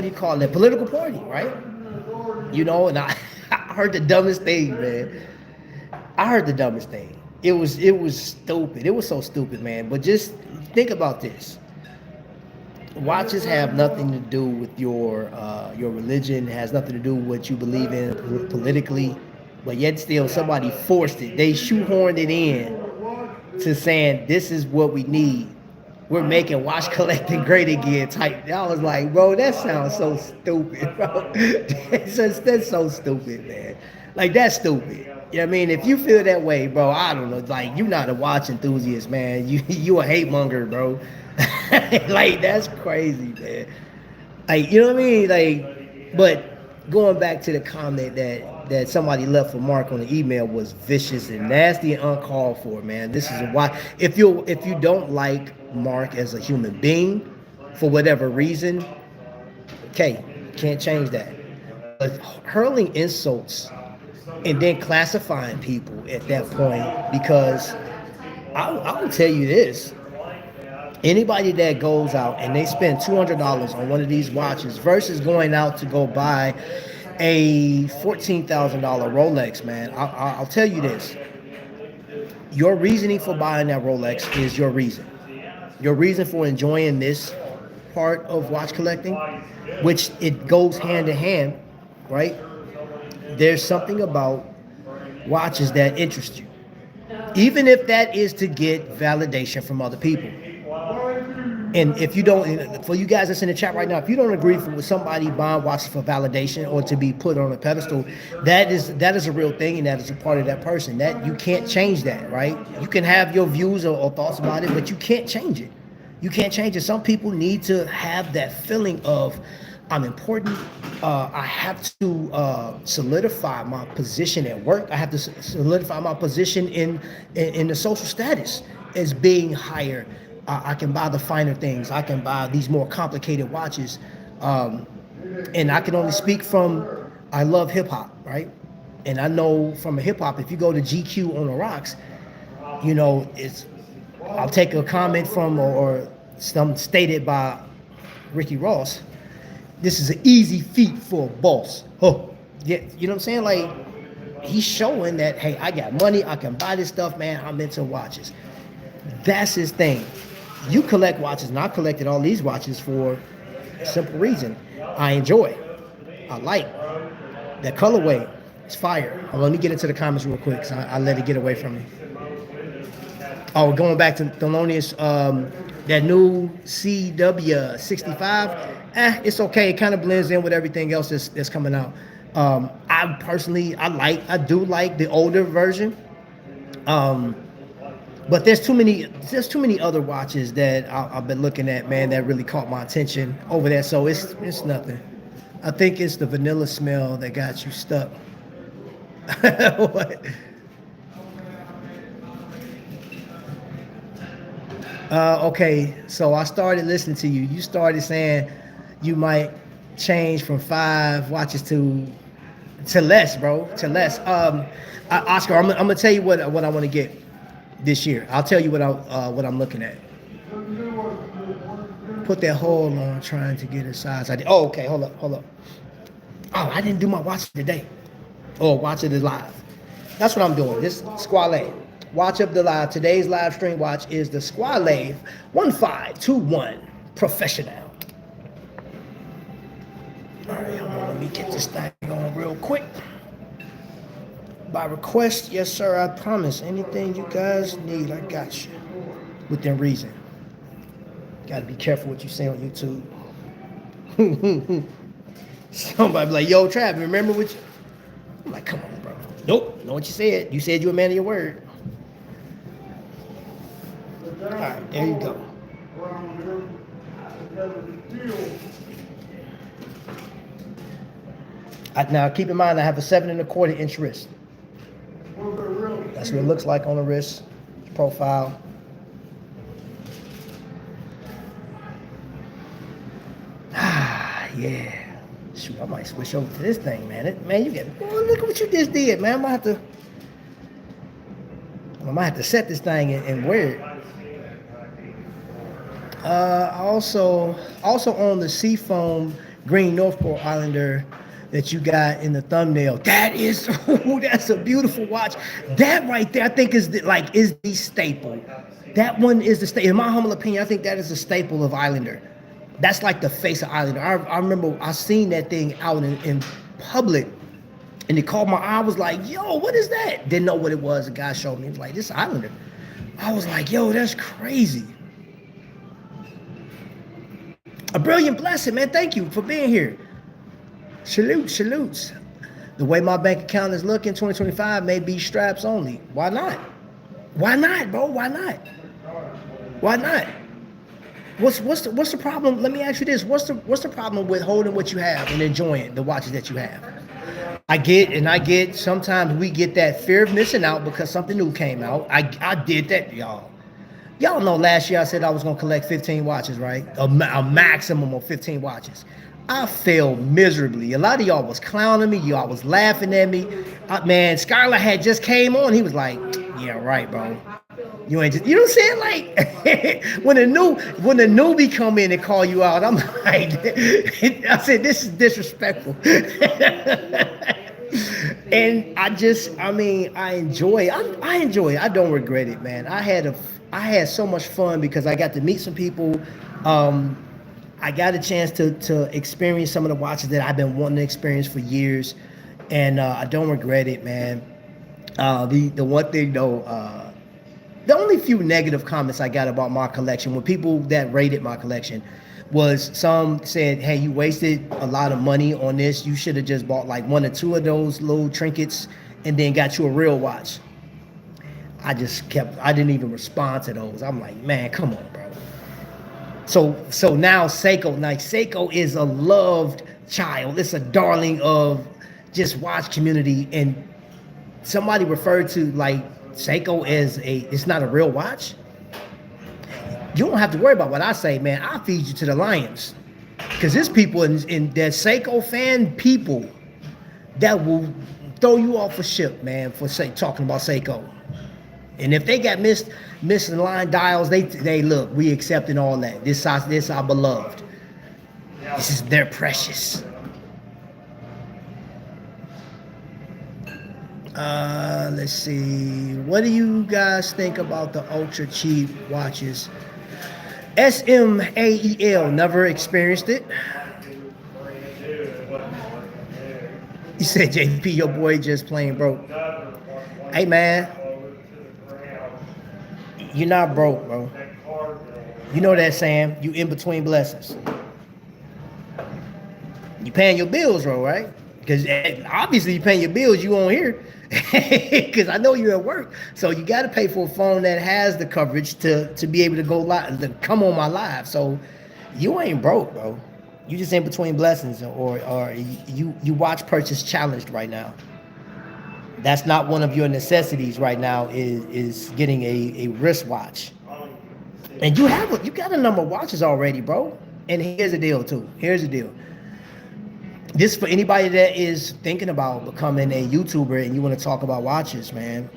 you call it, political party, right? You know, and I heard the dumbest thing, man. I heard the dumbest thing. It was stupid. It was so stupid, man. But just think about this. Watches have nothing to do with your religion. Has nothing to do with what you believe in politically. But yet still somebody forced it. They shoehorned it in to saying this is what we need. We're making watch collecting great again type. I was like, bro, that sounds so stupid, bro. That's so stupid, man. Like, that's stupid. You know what I mean? If you feel that way, bro, I don't know. Like, you're not a watch enthusiast, man. You a hate monger, bro. Like, that's crazy, man. Like, you know what I mean? Like, but going back to the comment that somebody left for Mark on the email was vicious and nasty and uncalled for, man. This is why if you don't like Mark as a human being for whatever reason, okay, can't change that. But hurling insults and then classifying people at that point, because I will tell you this. Anybody that goes out and they spend $200 on one of these watches versus going out to go buy a $14,000 Rolex, man, I'll tell you this. Your reasoning for buying that Rolex is your reason. Your reason for enjoying this part of watch collecting, which it goes hand in hand, right? There's something about watches that interest you. Even if that is to get validation from other people. And if you don't, for you guys that's in the chat right now, if you don't agree with somebody buying watches for validation or to be put on a pedestal, that is a real thing, and that is a part of that person. That you can't change that, right? You can have your views or thoughts about it, but you can't change it. You can't change it. Some people need to have that feeling of, I'm important. I have to solidify my position at work. I have to solidify my position in the social status as being higher. I can buy the finer things. I can buy these more complicated watches. And I can only speak from, I love hip hop, right? And I know from a hip hop, if you go to GQ on the rocks, you know, I'll take a comment from or some stated by Ricky Ross. This is an easy feat for a boss. Oh, yeah, you know what I'm saying? Like, he's showing that, hey, I got money. I can buy this stuff, man. I'm into watches. That's his thing. You collect watches, and I collected all these watches for a simple reason. I enjoy. I like that colorway. It's fire. Let me get into the comments real quick, so I let it get away from me. Oh, going back to Thelonious, that new CW65, it's okay. It kind of blends in with everything else that's coming out. I do like the older version. But there's too many other watches that I've been looking at, man, that really caught my attention over there. So it's nothing. I think it's the vanilla smell that got you stuck. What? Okay, so I started listening to you. You started saying you might change from 5 watches to To less, bro. To less. Oscar, I'm gonna tell you what I want to get this year. I'll tell you what I'm looking at. Put that hold on, trying to get a size. Oh, okay. Hold up. Oh, I didn't do my watch today. Oh, watch it live. That's what I'm doing. This Squale. Watch of the live. Today's live stream watch is the Squale 1521 Professional. All right, hold on. Let me get this thing going real quick. By request, yes, sir. I promise. Anything you guys need, I got you. Within reason. Got to be careful what you say on YouTube. Somebody be like, yo, Trav, remember what you... I'm like, come on, bro. Nope, know what you said. You said you a man of your word. All right, there you go. Now, keep in mind, I have a 7 1/4 inch wrist. That's what it looks like on the wrist profile. Yeah. Shoot, I might switch over to this thing, man. Man, you get. Oh, look at what you just did, man. I might have to set this thing and wear it. Also on the Seafoam Green North Pole Islander that you got in the thumbnail. That's a beautiful watch. That right there, I think is the staple. That one is the staple. In my humble opinion, I think that is the staple of Islander. That's like the face of Islander. I remember I seen that thing out in public, and it caught my eye. I was like, yo, what is that? Didn't know what it was. The guy showed me. He was like, this is Islander. I was like, yo, that's crazy. A brilliant blessing, man. Thank you for being here. Salutes. The way my bank account is looking, 2025 may be straps only. Why not? Why not, bro? Why not? Why not? What's the problem? Let me ask you this. What's the problem with holding what you have and enjoying the watches that you have? I get sometimes we get that fear of missing out because something new came out. I did that, y'all. Y'all know last year I said I was gonna collect 15 watches, right? A maximum of 15 watches. I failed miserably. A lot of y'all was clowning me. Y'all was laughing at me. Man, Skylar had just came on. He was like, yeah, right, bro. You ain't just, you know what I'm saying? Like when a newbie come in and call you out, I'm like, I said, this is disrespectful. And I enjoy it. I enjoy it. I don't regret it, man. I had so much fun because I got to meet some people. I got a chance to experience some of the watches that I've been wanting to experience for years, and I don't regret it, man. The one thing though, the only few negative comments I got about my collection, when people that rated my collection, was some said, hey, you wasted a lot of money on this. You should have just bought like 1 or 2 of those little trinkets and then got you a real watch. I didn't even respond to those. I'm like, man, come on, bro. So now Seiko is a loved child. It's a darling of just watch community. And somebody referred to like Seiko as it's not a real watch. You don't have to worry about what I say, man. I feed you to the lions. Because there's people in that Seiko fan people that will throw you off a ship, man, for talking about Seiko. And if they got misaligned dials, they look, we accepting all that. This our beloved. This is their precious. Let's see. What do you guys think about the ultra cheap watches? SMAEL, never experienced it. You said JP, your boy just plain broke. Hey man, you're not broke, bro. You know that, Sam. You in between blessings. You paying your bills, bro, right? Because obviously you paying your bills, you on here. Because I know you're at work. So you got to pay for a phone that has the coverage to be able to go live, to come on my live. So you ain't broke, bro. You just in between blessings, or you watch purchase challenged right now. That's not one of your necessities right now, is getting a wristwatch. And you got a number of watches already, bro. And here's the deal too. this for anybody that is thinking about becoming a YouTuber and you want to talk about watches, man.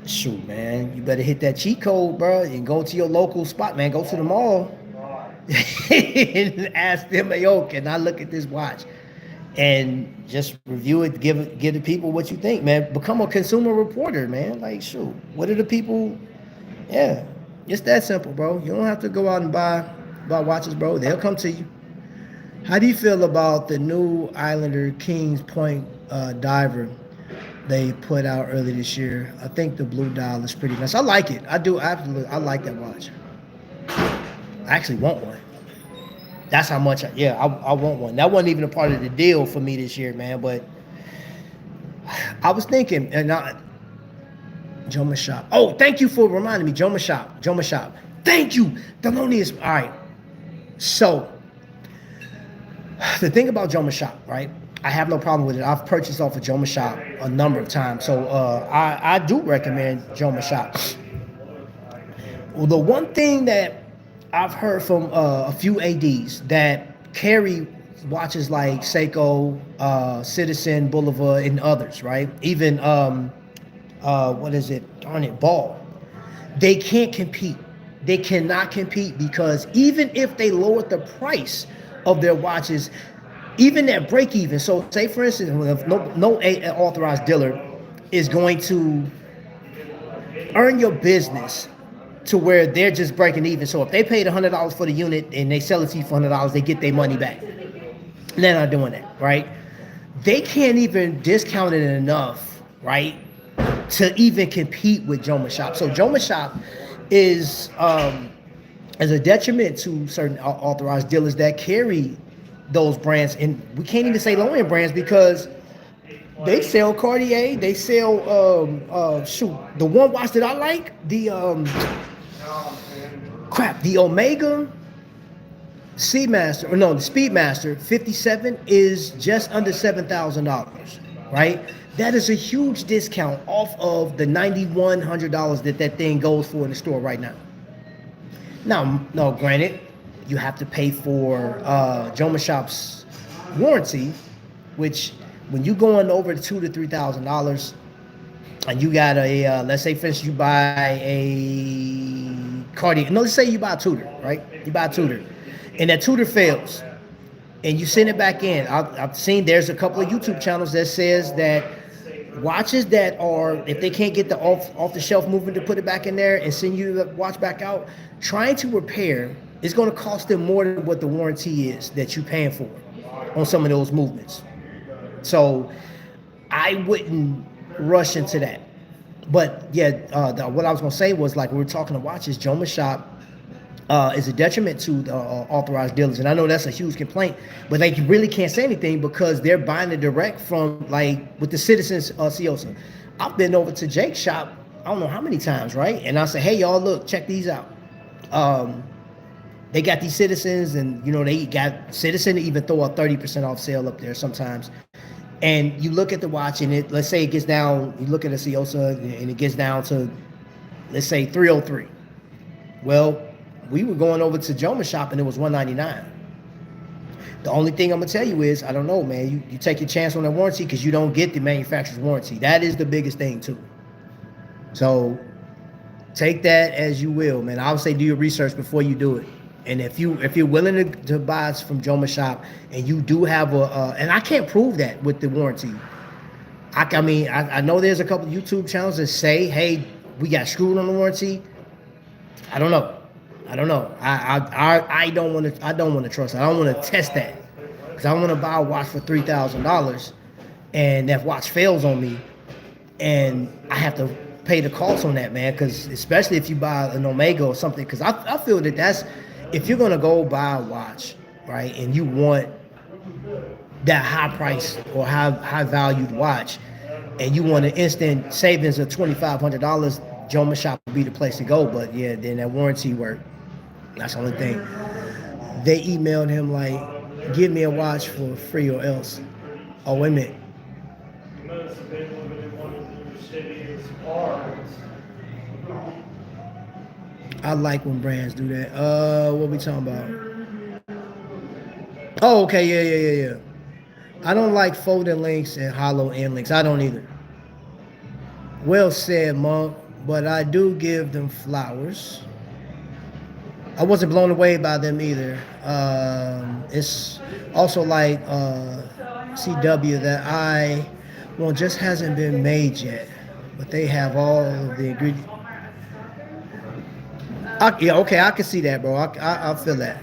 Shoot, man, you better hit that cheat code, bro, and go to your local spot, man. Go to the mall and ask them, hey, yo, can I look at this watch? And just review it, give the people what you think, man. Become a consumer reporter, man. Like, shoot, what are the people? Yeah, it's that simple, bro. You don't have to go out and buy watches, bro. They'll come to you. How do you feel about the new Islander Kings Point diver they put out early this year? I think the blue dial is pretty nice. I like it. I do absolutely. I like that watch. I actually want one. That's how much. I want one. That wasn't even a part of the deal for me this year, man. But I was thinking, and Joma Shop. Oh, thank you for reminding me, Joma Shop. Joma Shop. Thank you. Thelonious. All right. So the thing about Joma Shop, right? I have no problem with it. I've purchased off of Joma Shop a number of times, so I do recommend Joma Shop. Well, the one thing that I've heard from a few ADs that carry watches like Seiko, Citizen, Boulevard, and others, right? Even what is it? Darn it, Ball. They can't compete. They cannot compete because even if they lowered the price of their watches, even that break even. So say for instance, if no authorized dealer is going to earn your business to where they're just breaking even. So if they paid $100 for the unit and they sell it to you for $100, they get their money back. They're not doing that, right? They can't even discount it enough, right, to even compete with Joma Shop. So Joma Shop is as a detriment to certain authorized dealers that carry those brands, and we can't even say low-end brands because they sell Cartier, they sell the one watch that I like, the Omega Seamaster, or no, the Speedmaster 57 is just under $7,000, right? That is a huge discount off of the $9,100 that thing goes for in the store right now. Now, no, granted, you have to pay for Joma Shop's warranty, which when you going over $2,000 to $3,000, and you got a let's say for instance you buy a Cartier. No, let's say you buy a Tudor, right? You buy a Tudor, and that Tudor fails, and you send it back in. I've seen there's a couple of YouTube channels that says that watches that are, if they can't get the off the shelf movement to put it back in there and send you the watch back out, trying to repair is going to cost them more than what the warranty is that you're paying for on some of those movements. So I wouldn't rush into that. But yeah, what I was going to say was, like, we were talking to watches, Joma Shop is a detriment to the authorized dealers. And I know that's a huge complaint, but they really can't say anything because they're buying it direct from, like, with the Citizens COSA. I've been over to Jake's shop, I don't know how many times, right? And I say, hey, y'all, look, check these out. They got these Citizens, and, you know, they got Citizen to even throw a 30% off sale up there sometimes. And you look at the watch, and let's say it gets down, you look at a COSA, and it gets down to, let's say, 303. Well, we were going over to Joma Shop, and it was $199. The only thing I'm going to tell you is, I don't know, man, you take your chance on that warranty because you don't get the manufacturer's warranty. That is the biggest thing, too. So take that as you will, man. I would say do your research before you do it. And if you're willing to buy from Joma Shop, and you do have and I can't prove that with the warranty. I mean, I know there's a couple of YouTube channels that say, hey, we got screwed on the warranty. I don't know. I don't want to trust it. I don't want to test that because I want to buy a watch for $3,000, and that watch fails on me, and I have to pay the cost on that, man. Because especially if you buy an Omega or something, because I feel that that's, if you're gonna go buy a watch, right, and you want that high price or high valued watch, and you want an instant savings of $2,500, Joma Shop would be the place to go. But yeah, then that warranty work, that's the only thing. They emailed him like, give me a watch for free or else. Oh, wait a minute. Most of them really wanted their city as cars. I like when brands do that. What we talking about? Oh, okay, yeah. I don't like folding links and hollow end links. I don't either. Well said, Monk. But I do give them flowers. I wasn't blown away by them either. It's also like CW that just hasn't been made yet, but they have all of the ingredients. Yeah, okay, I can see that, bro. I feel that.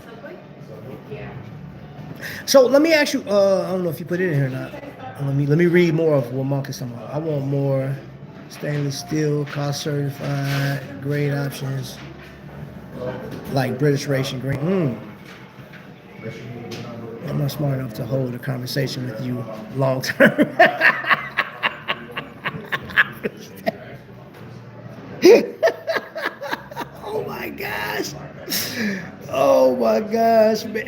So let me ask you. I don't know if you put it in here or not. Let me read more of what Monk is talking about. I want more stainless steel, cost certified, great options like British Racing Green. I'm not smart enough to hold a conversation with you long term. Oh my gosh. Oh my gosh, man.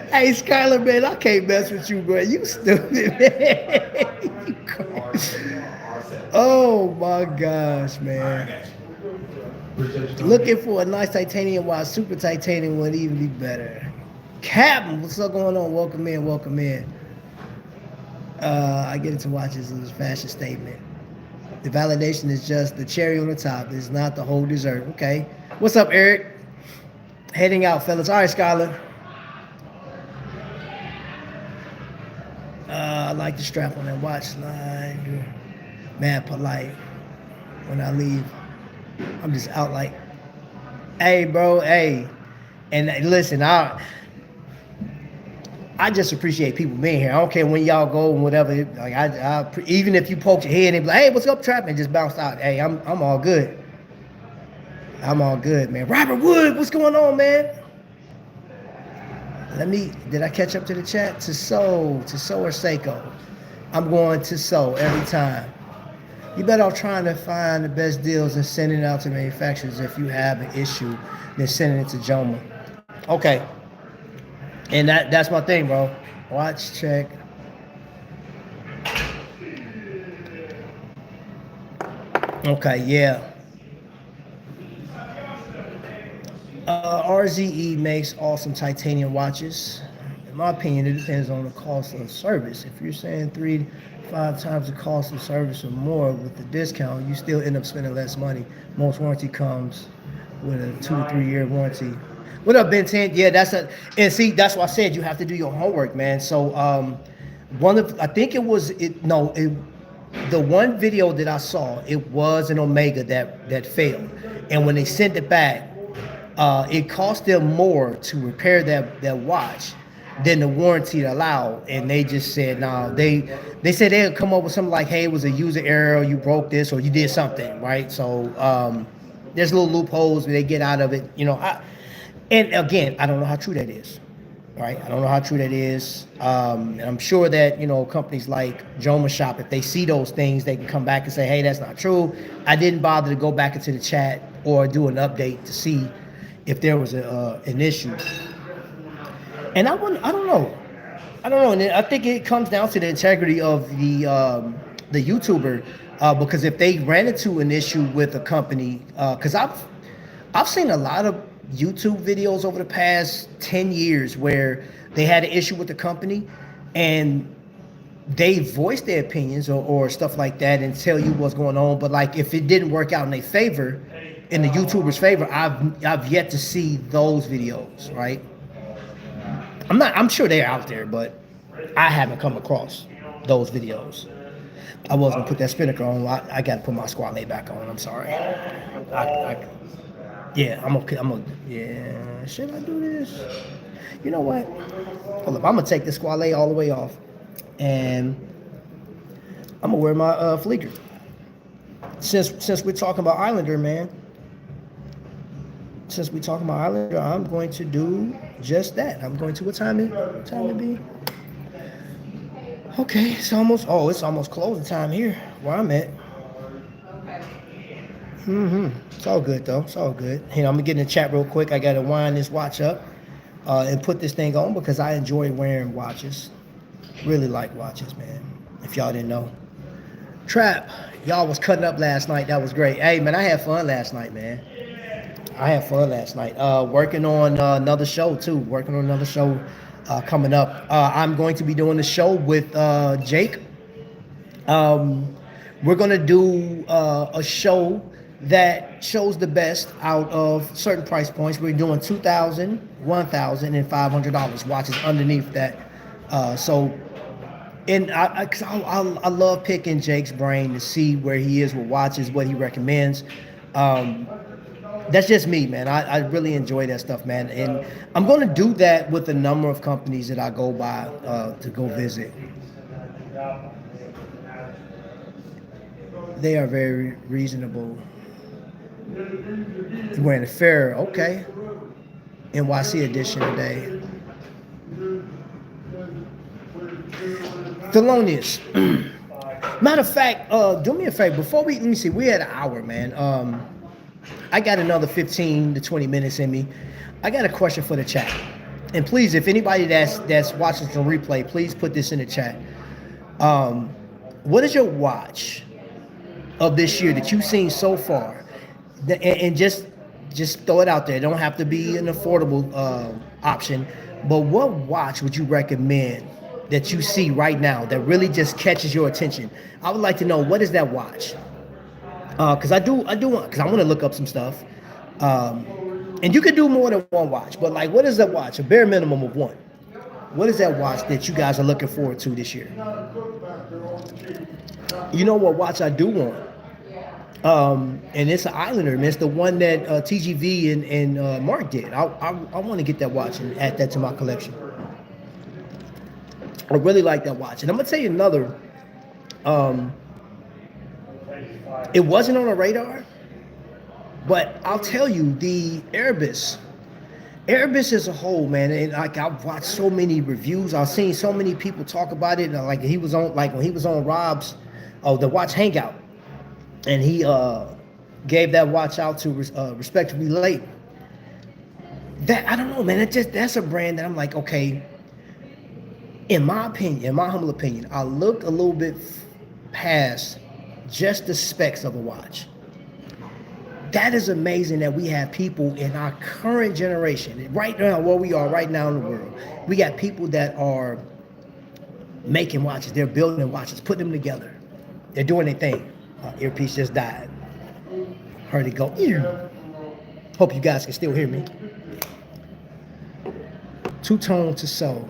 Hey, Skylar, man, I can't mess with you, bro. You stupid, man. You crazy. Oh my gosh, man. Looking for a nice titanium while super titanium would even be better. Captain, what's up going on? Welcome in, welcome in. I get into watches in this fashion statement. The validation is just the cherry on the top. It's not the whole dessert. Okay. What's up, Eric? Heading out, fellas. All right, Skylar. I like the strap on that watch line. You're mad polite. When I leave, I'm just out like, hey, bro, hey. And listen, I just appreciate people being here. I don't care when y'all go and whatever. Like I even if you poke your head and be like, hey, what's up, Trap? And just bounce out. Hey, I'm all good. I'm all good, man. Robert Wood, what's going on, man? Did I catch up to the chat? To so or Seiko? I'm going to so every time. You better off trying to find the best deals and sending it out to manufacturers. If you have an issue, then sending it to Joma. Okay. And that's my thing, bro. Watch, check. Okay, yeah. RZE makes awesome titanium watches. In my opinion, it depends on the cost of service. If you're saying 3 to 5 times the cost of service or more with the discount, you still end up spending less money. Most warranty comes with a 2 to 3 year warranty. What up, Ben 10? Yeah, that's why I said you have to do your homework, man. So the one video that I saw, it was an Omega that failed. And when they sent it back, it cost them more to repair that watch than the warranty allowed. And they just said, no, they said they'll come up with something like, hey, it was a user error, you broke this, or you did something, right? So there's little loopholes where they get out of it, you know. And again, I don't know how true that is, right? I don't know how true that is. And I'm sure that, you know, companies like Joma Shop, if they see those things, they can come back and say, hey, that's not true. I didn't bother to go back into the chat or do an update to see if there was an issue. And I don't know. And I think it comes down to the integrity of the YouTuber, because if they ran into an issue with a company, because I've seen a lot of YouTube videos over the past 10 years where they had an issue with the company and they voiced their opinions or stuff like that and tell you what's going on. But like if it didn't work out in their favor, in the YouTuber's favor, I've yet to see those videos, right? I'm sure they're out there, but I haven't come across those videos. I was gonna put that spinnaker on. I gotta put my squat lay back on. I'm sorry. Yeah, I'm okay. Yeah, should I do this? You know what? Hold up, I'm gonna take the squat lay all the way off, and I'm gonna wear my fleeker. Since we're talking about Islander, man. Since we're talking about Islander, I'm going to do just that. I'm going to what time it be? Okay, it's almost closing time here where I'm at. It's all good though. It's all good. You know, I'm gonna get in the chat real quick. I gotta wind this watch up and put this thing on because I enjoy wearing watches. Really like watches, man. If y'all didn't know, Trap, y'all was cutting up last night. That was great. Hey, man, I had fun last night, man. I had fun last night. Working on another show too. Working on another show coming up. I'm going to be doing the show with Jake. We're gonna do a show that shows the best out of certain price points. We're doing $2,000, $1,000, and $500 watches underneath that. So, and I love picking Jake's brain to see where he is with watches, what he recommends. That's just me, man. I really enjoy that stuff, man. And I'm going to do that with a number of companies that I go by to go visit. They are very reasonable. You're wearing a fair, okay. NYC edition today. Thelonious. Matter of fact, do me a favor. Before let me see, we had an hour, man. I got another 15 to 20 minutes in me. I got a question for the chat. And please, if anybody that's watching the replay, please put this in the chat. What is your watch of this year that you've seen so far? And just throw it out there. It don't have to be an affordable option. But what watch would you recommend that you see right now that really just catches your attention? I would like to know, what is that watch? Because I want to look up some stuff. And you can do more than one watch, but like, what is that watch? A bare minimum of one. What is that watch that you guys are looking forward to this year? You know what watch I do want? And it's an Islander, man. It's the one that TGV and Marc did. I want to get that watch and add that to my collection. I really like that watch. And I'm gonna tell you another. It wasn't on a radar, but I'll tell you, the Erebus as a whole, man. And like, I've watched so many reviews. I've seen so many people talk about it. And like when he was on Rob's, the watch hangout, and he gave that watch out to respectively late. That, I don't know, man. That's a brand that I'm like, okay. In my humble opinion, I look a little bit past just the specs of a watch. That is amazing that we have people in our current generation, right now, where we are right now in the world. We got people that are making watches. They're building watches, putting them together. They're doing their thing. Earpiece just died. Heard it go. Ew. Hope you guys can still hear me. Two-tone to soul.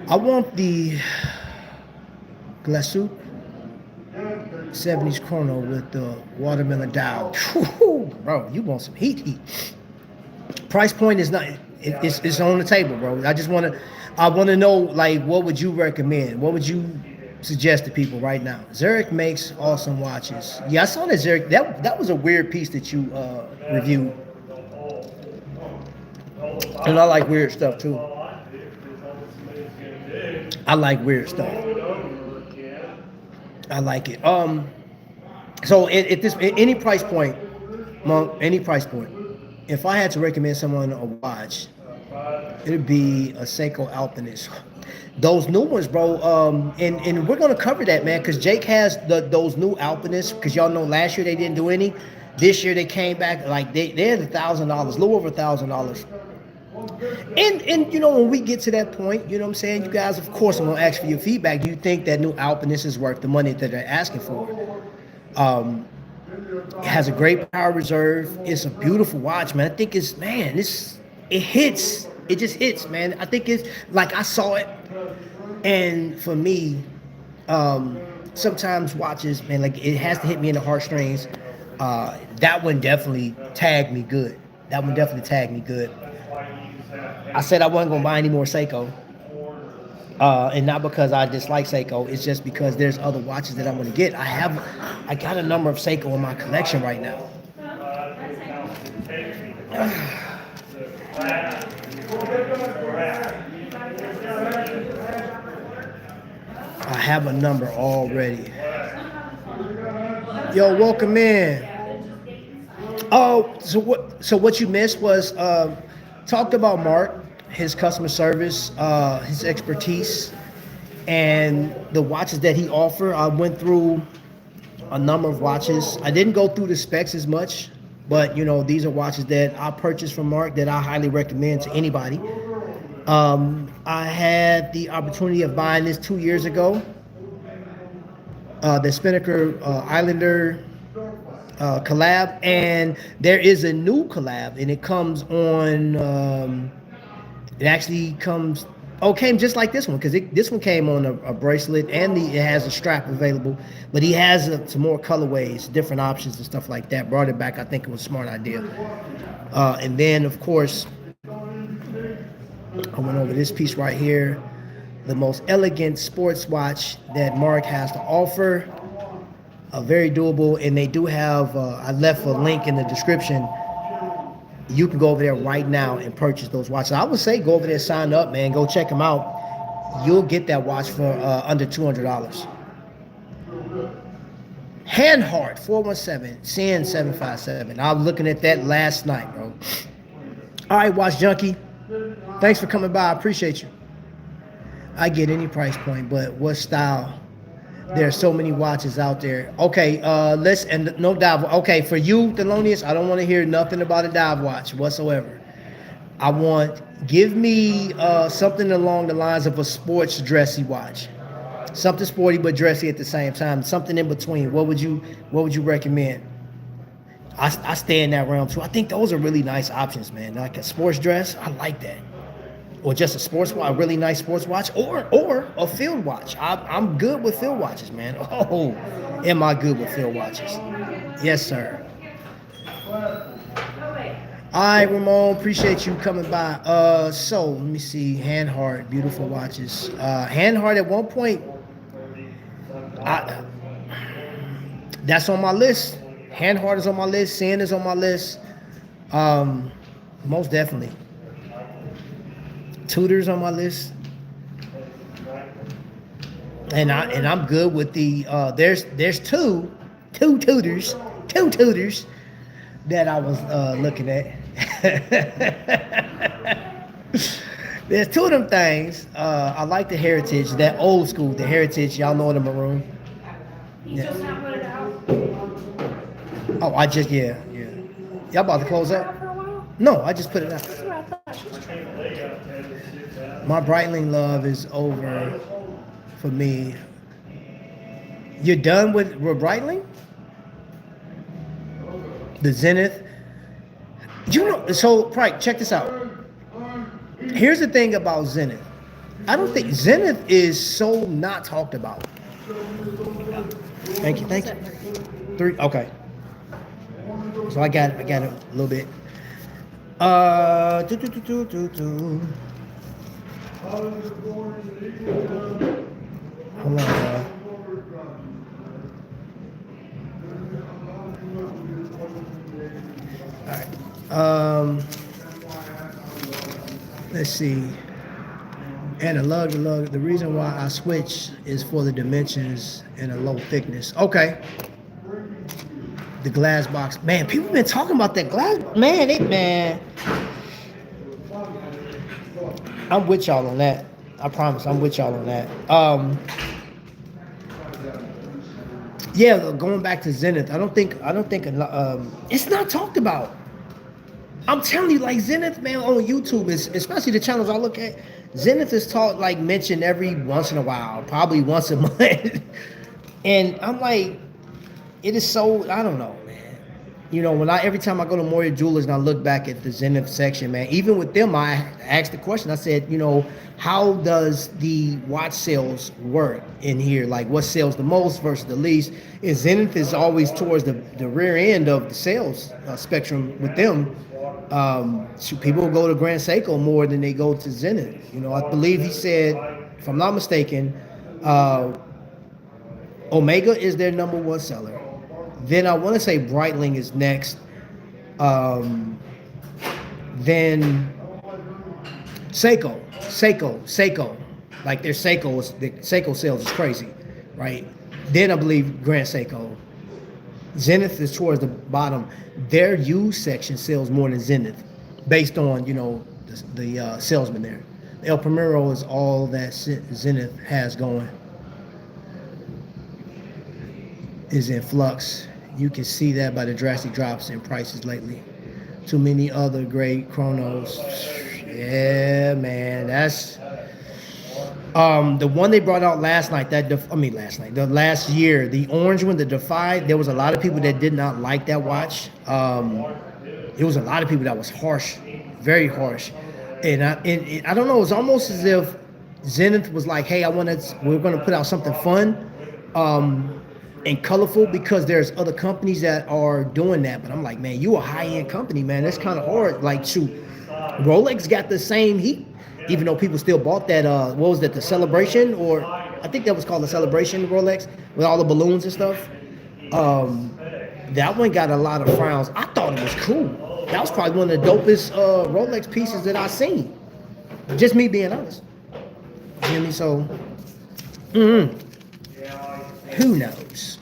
I want the Glasuit 70s chrono with the watermelon dial. Whew, bro, you want some heat. Price point is not, it's on the table, bro. I want to know, like, what would you recommend? What would you suggest to people right now? Zurich makes awesome watches. Yeah, I saw that Zurich. That was a weird piece that you reviewed. And I like weird stuff too. I like weird stuff. I like it. So at any price point, Monk, any price point, if I had to recommend someone a watch, it'd be a Seiko Alpinist. Those new ones, bro. And we're gonna cover that, man, because Jake has those new Alpinists. Because y'all know last year they didn't do any. This year they came back like they had $1,000, a little over $1,000. And you know, when we get to that point, you know what I'm saying, you guys, of course, I'm gonna ask for your feedback. Do you think that new Alpinist is worth the money that they're asking for? It has a great power reserve. It's a beautiful watch, man. I think it hits. It just hits, man. I think it's like, I saw it, and for me, sometimes watches, man, like, it has to hit me in the heartstrings. That one definitely tagged me good. I said I wasn't gonna buy any more Seiko, and not because I dislike Seiko. It's just because there's other watches that I'm gonna get. I got a number of Seiko in my collection right now. I have a number already. Yo, welcome in. Oh, so what you missed was talked about Marc, his customer service, his expertise, and the watches that he offered. I went through a number of watches. I didn't go through the specs as much, but these are watches that I purchased from Mark that I highly recommend to anybody. I had the opportunity of buying this 2 years ago. The Spinnaker Islander collab, and there is a new collab, and it comes on. It actually comes. Oh, came just like this one because this one came on a bracelet, and it has a strap available. But he has some more colorways, different options and stuff like that. Brought it back. I think it was a smart idea. And then, of course, I went over this piece right here, the most elegant sports watch that Mark has to offer. Very doable, and they do have. I left a link in the description. You can go over there right now and purchase those watches. I would say go over there, sign up, man. Go check them out. You'll get that watch for under $200. Handhart 417 CN 757. I was looking at that last night, bro. All right, watch junkie. Thanks for coming by. I appreciate you. I get any price point, but what style? There are so many watches out there. Okay, no dive. Okay, for you, Thelonious, I don't want to hear nothing about a dive watch whatsoever. Give me something along the lines of a sports dressy watch. Something sporty but dressy at the same time. Something in between. What would you recommend? I stay in that realm too. I think those are really nice options, man. Like a sports dress, I like that. Or just a sports watch, a really nice sports watch, or a field watch. I'm good with field watches, man. Oh, am I good with field watches? Yes, sir. All right, Ramon, appreciate you coming by. So let me see, Handhart, beautiful watches. Handhart at one point, that's on my list. Handhart is on my list. Sin is on my list. Most definitely. Tudors on my list, and I'm good with the there's two Tudors that I was looking at. There's two of them things. I like the Heritage, that old school, the Heritage. Y'all know the maroon. You just not put it out. Oh, yeah. Y'all about to close up? For a while? No, I just put it out. That's what I thought. She was trying to My Breitling love is over for me. You're done with Breitling? The Zenith? So, right, check this out. Here's the thing about Zenith. I don't think Zenith is so not talked about. Thank you. 3, okay. So I got it a little bit. Hold on, all right. Let's see. And the reason why I switch is for the dimensions and a low thickness. Okay. The glass box. Man, people been talking about that glass. Man. I'm with y'all on that. I promise I'm with y'all on that. Yeah, going back to Zenith, I don't think it's not talked about. I'm telling you, like Zenith, man, on YouTube, especially the channels I look at, Zenith is taught, like, mentioned every once in a while, probably once a month. And I'm like, it is so, I don't know, man. Every time I go to Moria Jewelers and I look back at the Zenith section, man, even with them, I asked the question. I said, how does the watch sales work in here? Like, what sells the most versus the least? And Zenith is always towards the rear end of the sales spectrum with them. So people go to Grand Seiko more than they go to Zenith. I believe he said, if I'm not mistaken, Omega is their number one seller. Then I want to say Breitling is next. Then Seiko. Like their Seiko sales is crazy, right? Then I believe Grand Seiko. Zenith is towards the bottom. Their used section sells more than Zenith, based on the salesman there. El Primero is all that Zenith has going. is in flux. You can see that by the drastic drops in prices lately. Too many other great chronos. Yeah, man, that's the one they brought out last night. Last night, the last year, the orange one, the Defy. There was a lot of people that did not like that watch. It was a lot of people that was harsh, very harsh, and I don't know. It's almost as if Zenith was like, "Hey, we're going to put out something fun, and colorful because there's other companies that are doing that." But I'm like, man, you a high end company, man. That's kind of hard. Like, shoot, Rolex got the same heat, even though people still bought that. What was that? The Celebration, or I think that was called the Celebration Rolex with all the balloons and stuff. That one got a lot of frowns. I thought it was cool. That was probably one of the dopest Rolex pieces that I seen. Just me being honest. You hear me? So, who knows?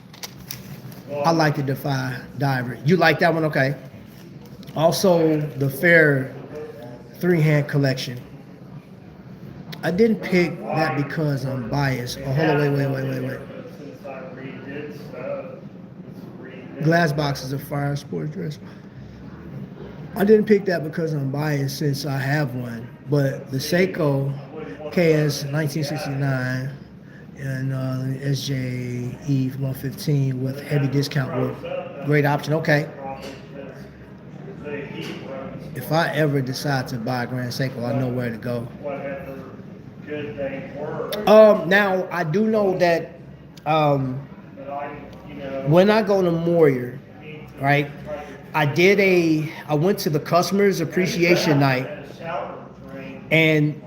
I like the Defy Diver. You like that one? Okay. Also, the Fair three-hand collection. I didn't pick that because I'm biased. Oh, hold on, wait. Since I redid stuff, Glass boxes of fire sports dress. I didn't pick that because I'm biased since I have one. But the Seiko KS 1969 and SJE 115 with heavy discount were great option. Okay. If I ever decide to buy a Grand Seiko, I know where to go. whatever good they were. Now I do know that But I, when I go to Moyer, right? I went to the customers appreciation night, and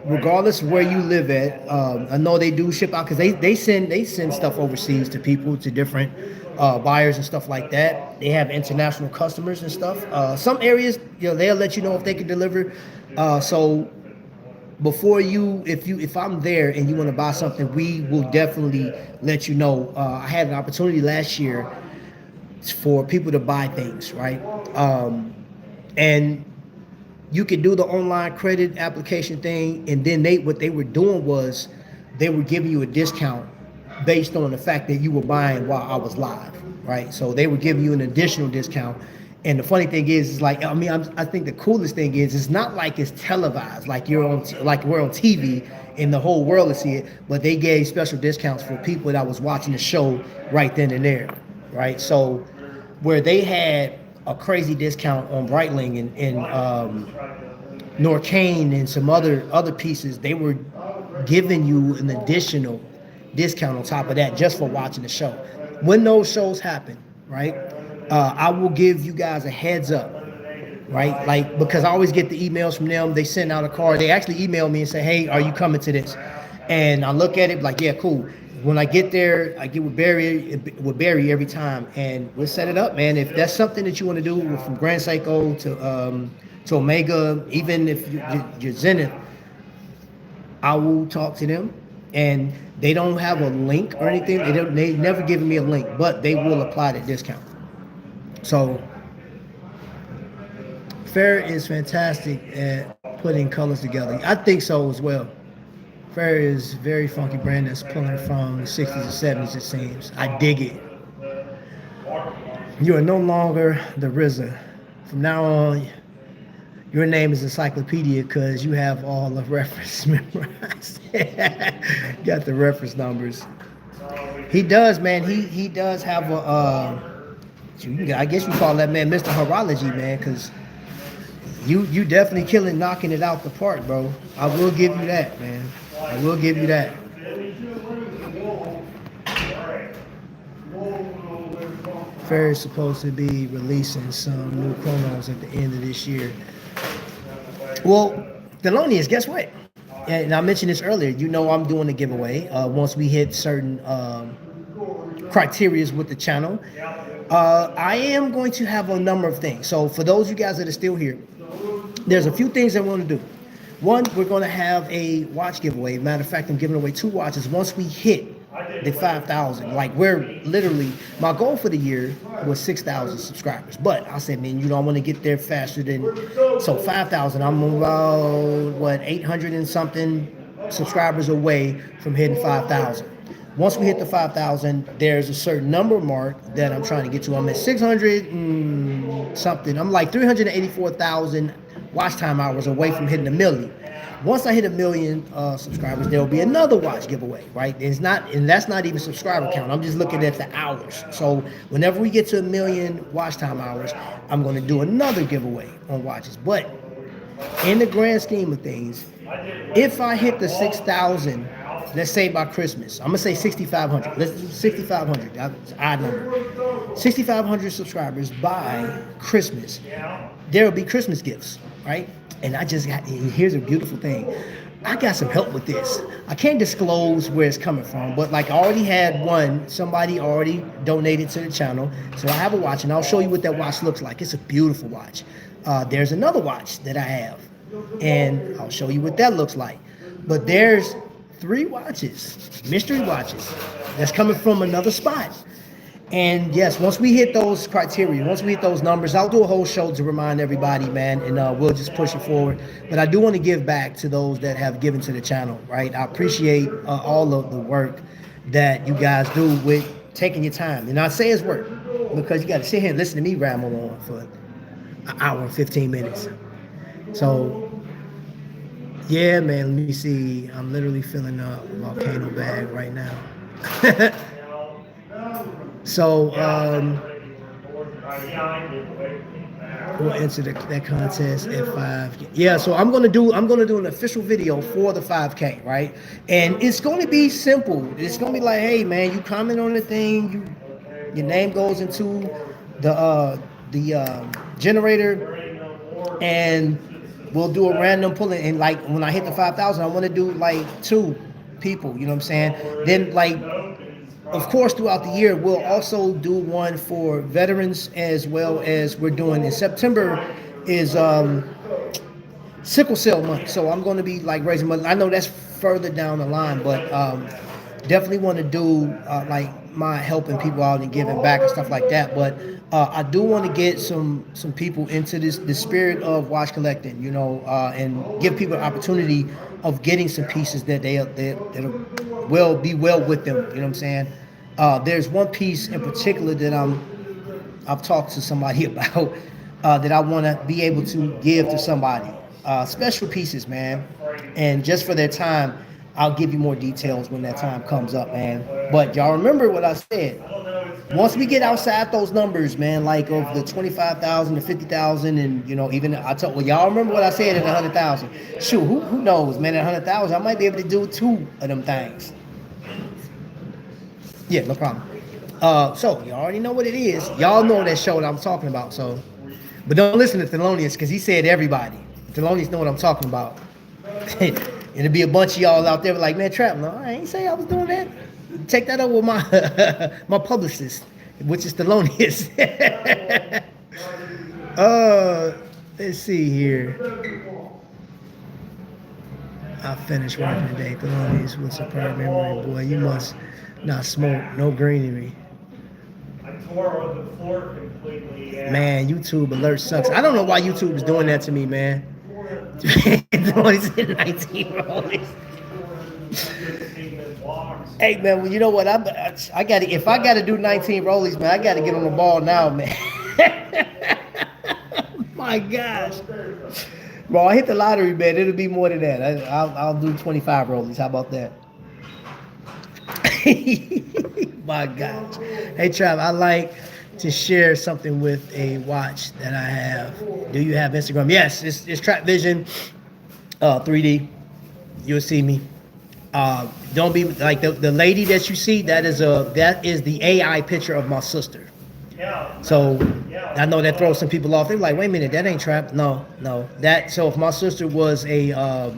regardless of where you live at, I know they do ship out because they send stuff overseas to people, to different buyers and stuff like that. They have international customers and stuff. Some areas, they'll let you know if they can deliver. So before if I'm there and you want to buy something, we will definitely let you know. I had an opportunity last year for people to buy things, right? And you could do the online credit application thing, and then what they were doing was they were giving you a discount based on the fact that you were buying while I was live, right? So they were giving you an additional discount. And the funny thing is like, I think the coolest thing is it's not like it's televised, like we're on TV and the whole world will see it, but they gave special discounts for people that was watching the show right then and there, right? So where they had a crazy discount on Breitling and Norcane and some other pieces, they were giving you an additional discount on top of that just for watching the show. When those shows happen, right? I will give you guys a heads up, right? Like, because I always get the emails from them. They send out a card. They actually email me and say, "Hey, are you coming to this?" And I look at it like, "Yeah, cool." When I get there, I get with Barry every time, and we'll set it up, man. If that's something that you want to do, from Grand Seiko to Omega, even if you're Zenith, I will talk to them. And they don't have a link or anything. They never given me a link, but they will apply the discount. So Fair is fantastic at putting colors together. I think so as well. Fair is very funky brand that's pulling from the 60s and 70s, it seems. I dig it. You are no longer the RZA. From now on, your name is encyclopedia because you have all the reference memorized. Got the reference numbers. He does, man. He does have I guess you call that man Mr. Horology, man, because you definitely knocking it out the park, bro. I will give you that, man. I will give you that. Fair is supposed to be releasing some new chronos at the end of this year. Well, Thelonious, guess what? And I mentioned this earlier. I'm doing a giveaway once we hit certain criterias with the channel. I am going to have a number of things. So for those of you guys that are still here, there's a few things I want to do. One, we're going to have a watch giveaway. Matter of fact, I'm giving away 2 watches once we hit the 5,000. Like, we're literally, my goal for the year was 6,000 subscribers. But I said, man, I want to get there faster than, so 5,000. I'm about, 800 and something subscribers away from hitting 5,000. Once we hit the 5,000, there's a certain number mark that I'm trying to get to. I'm at 600 and something. I'm like 384,000 watch time hours away from hitting a million. Once I hit a million subscribers, there will be another watch giveaway, right? It's not, and that's not even subscriber count. I'm just looking at the hours. So whenever we get to a million watch time hours, I'm going to do another giveaway on watches. But in the grand scheme of things, if I hit the 6,000, let's say by Christmas, I'm gonna say 6,500. Let's do 6,500. That's an odd number. 6,500 subscribers by Christmas. There will be Christmas gifts, right? And and here's a beautiful thing. I got some help with this. I can't disclose where it's coming from, but like I already had one, somebody already donated to the channel. So I have a watch, and I'll show you what that watch looks like. It's a beautiful watch. There's another watch that I have, and I'll show you what that looks like. But there's 3 watches, mystery watches, that's coming from another spot. And yes, once we hit those criteria, once we hit those numbers, I'll do a whole show to remind everybody, man, and we'll just push it forward. But I do want to give back to those that have given to the channel, right? I appreciate all of the work that you guys do with taking your time. And I say it's work because you got to sit here and listen to me ramble on for an hour and 15 minutes. So, yeah, man, let me see. I'm literally filling up a volcano bag right now. So, we'll enter that contest at 5. Yeah, so I'm gonna do an official video for the 5K, right? And it's gonna be simple. It's gonna be like, hey, man, you comment on the thing, your name goes into the generator, and we'll do a random pulling. And like when I hit the 5,000, I want to do like 2 people. You know what I'm saying? Then like, of course, throughout the year, we'll also do one for veterans, as well as we're doing in September is sickle cell month. So I'm going to be like raising money. I know that's further down the line, but definitely want to do like my helping people out and giving back and stuff like that. But I do want to get some people into the spirit of watch collecting, you know, and give people an opportunity of getting some pieces that will be well with them. You know what I'm saying? There's one piece in particular that I've talked to somebody about that I want to be able to give to somebody. Special pieces, man, and just for their time. I'll give you more details when that time comes up, man. But y'all remember what I said. Once we get outside those numbers, man, like of the 25,000 to 50,000, and you know, even well, y'all remember what I said at 100,000. Shoot, who knows, man? At 100,000, I might be able to do 2 of them things. Yeah, no problem. So you already know what it is. Y'all know that show that I'm talking about. So, but don't listen to Thelonious because he said everybody. Thelonious know what I'm talking about. It'll be a bunch of y'all out there like, man, Trap, no, I ain't say I was doing that. Check that out with my my publicist, which is Thelonious. Let's see here. I finished working today. Thelonious with superb memory. Boy, you must not smoke no greenery. I tore the floor completely. Man, YouTube alert sucks. I don't know why YouTube is doing that to me, man. Thelonious in 19 rollies. Hey man, well, you know what? I got to, if I got to do 19 rollies, man, I got to get on the ball now, man. My gosh, bro, I hit the lottery, man. It'll be more than that. I'll do 25 rollies. How about that? My gosh. Hey Trav, I like to share something with a watch that I have. Do you have Instagram? Yes, it's Trapvision 3D. You'll see me. Don't be like the lady that you see. That is the AI picture of my sister. So I know that throws some people off. They're like, wait a minute, that ain't Trap. No. So if my sister was a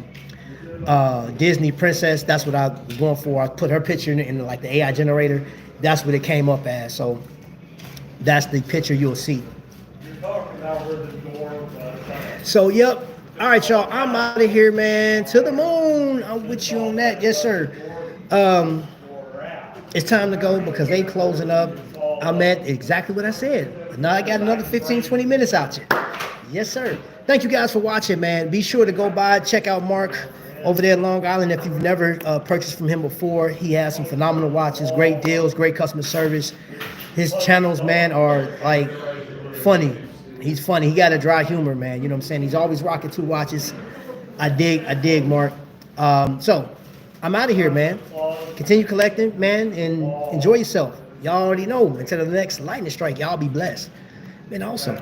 Disney princess, that's what I was going for. I put her picture in like the AI generator. That's what it came up as. So that's the picture you'll see. You're talking about where the door was. So yep. All right, y'all. I'm out of here, man. To the moon. I'm with you on that. Yes, sir. It's time to go because they closing up. I'm at exactly what I said. Now I got another 15, 20 minutes out here. Yes, sir. Thank you guys for watching, man. Be sure to go by, check out Marc over there in Long Island. If you've never purchased from him before, he has some phenomenal watches, great deals, great customer service. His channels, man, are like funny. He's funny. He got a dry humor, man. You know what I'm saying? He's always rocking 2 watches. I dig, Mark. So I'm out of here, man. Continue collecting, man, and enjoy yourself. Y'all already know. Until the next lightning strike, y'all be blessed. Been awesome.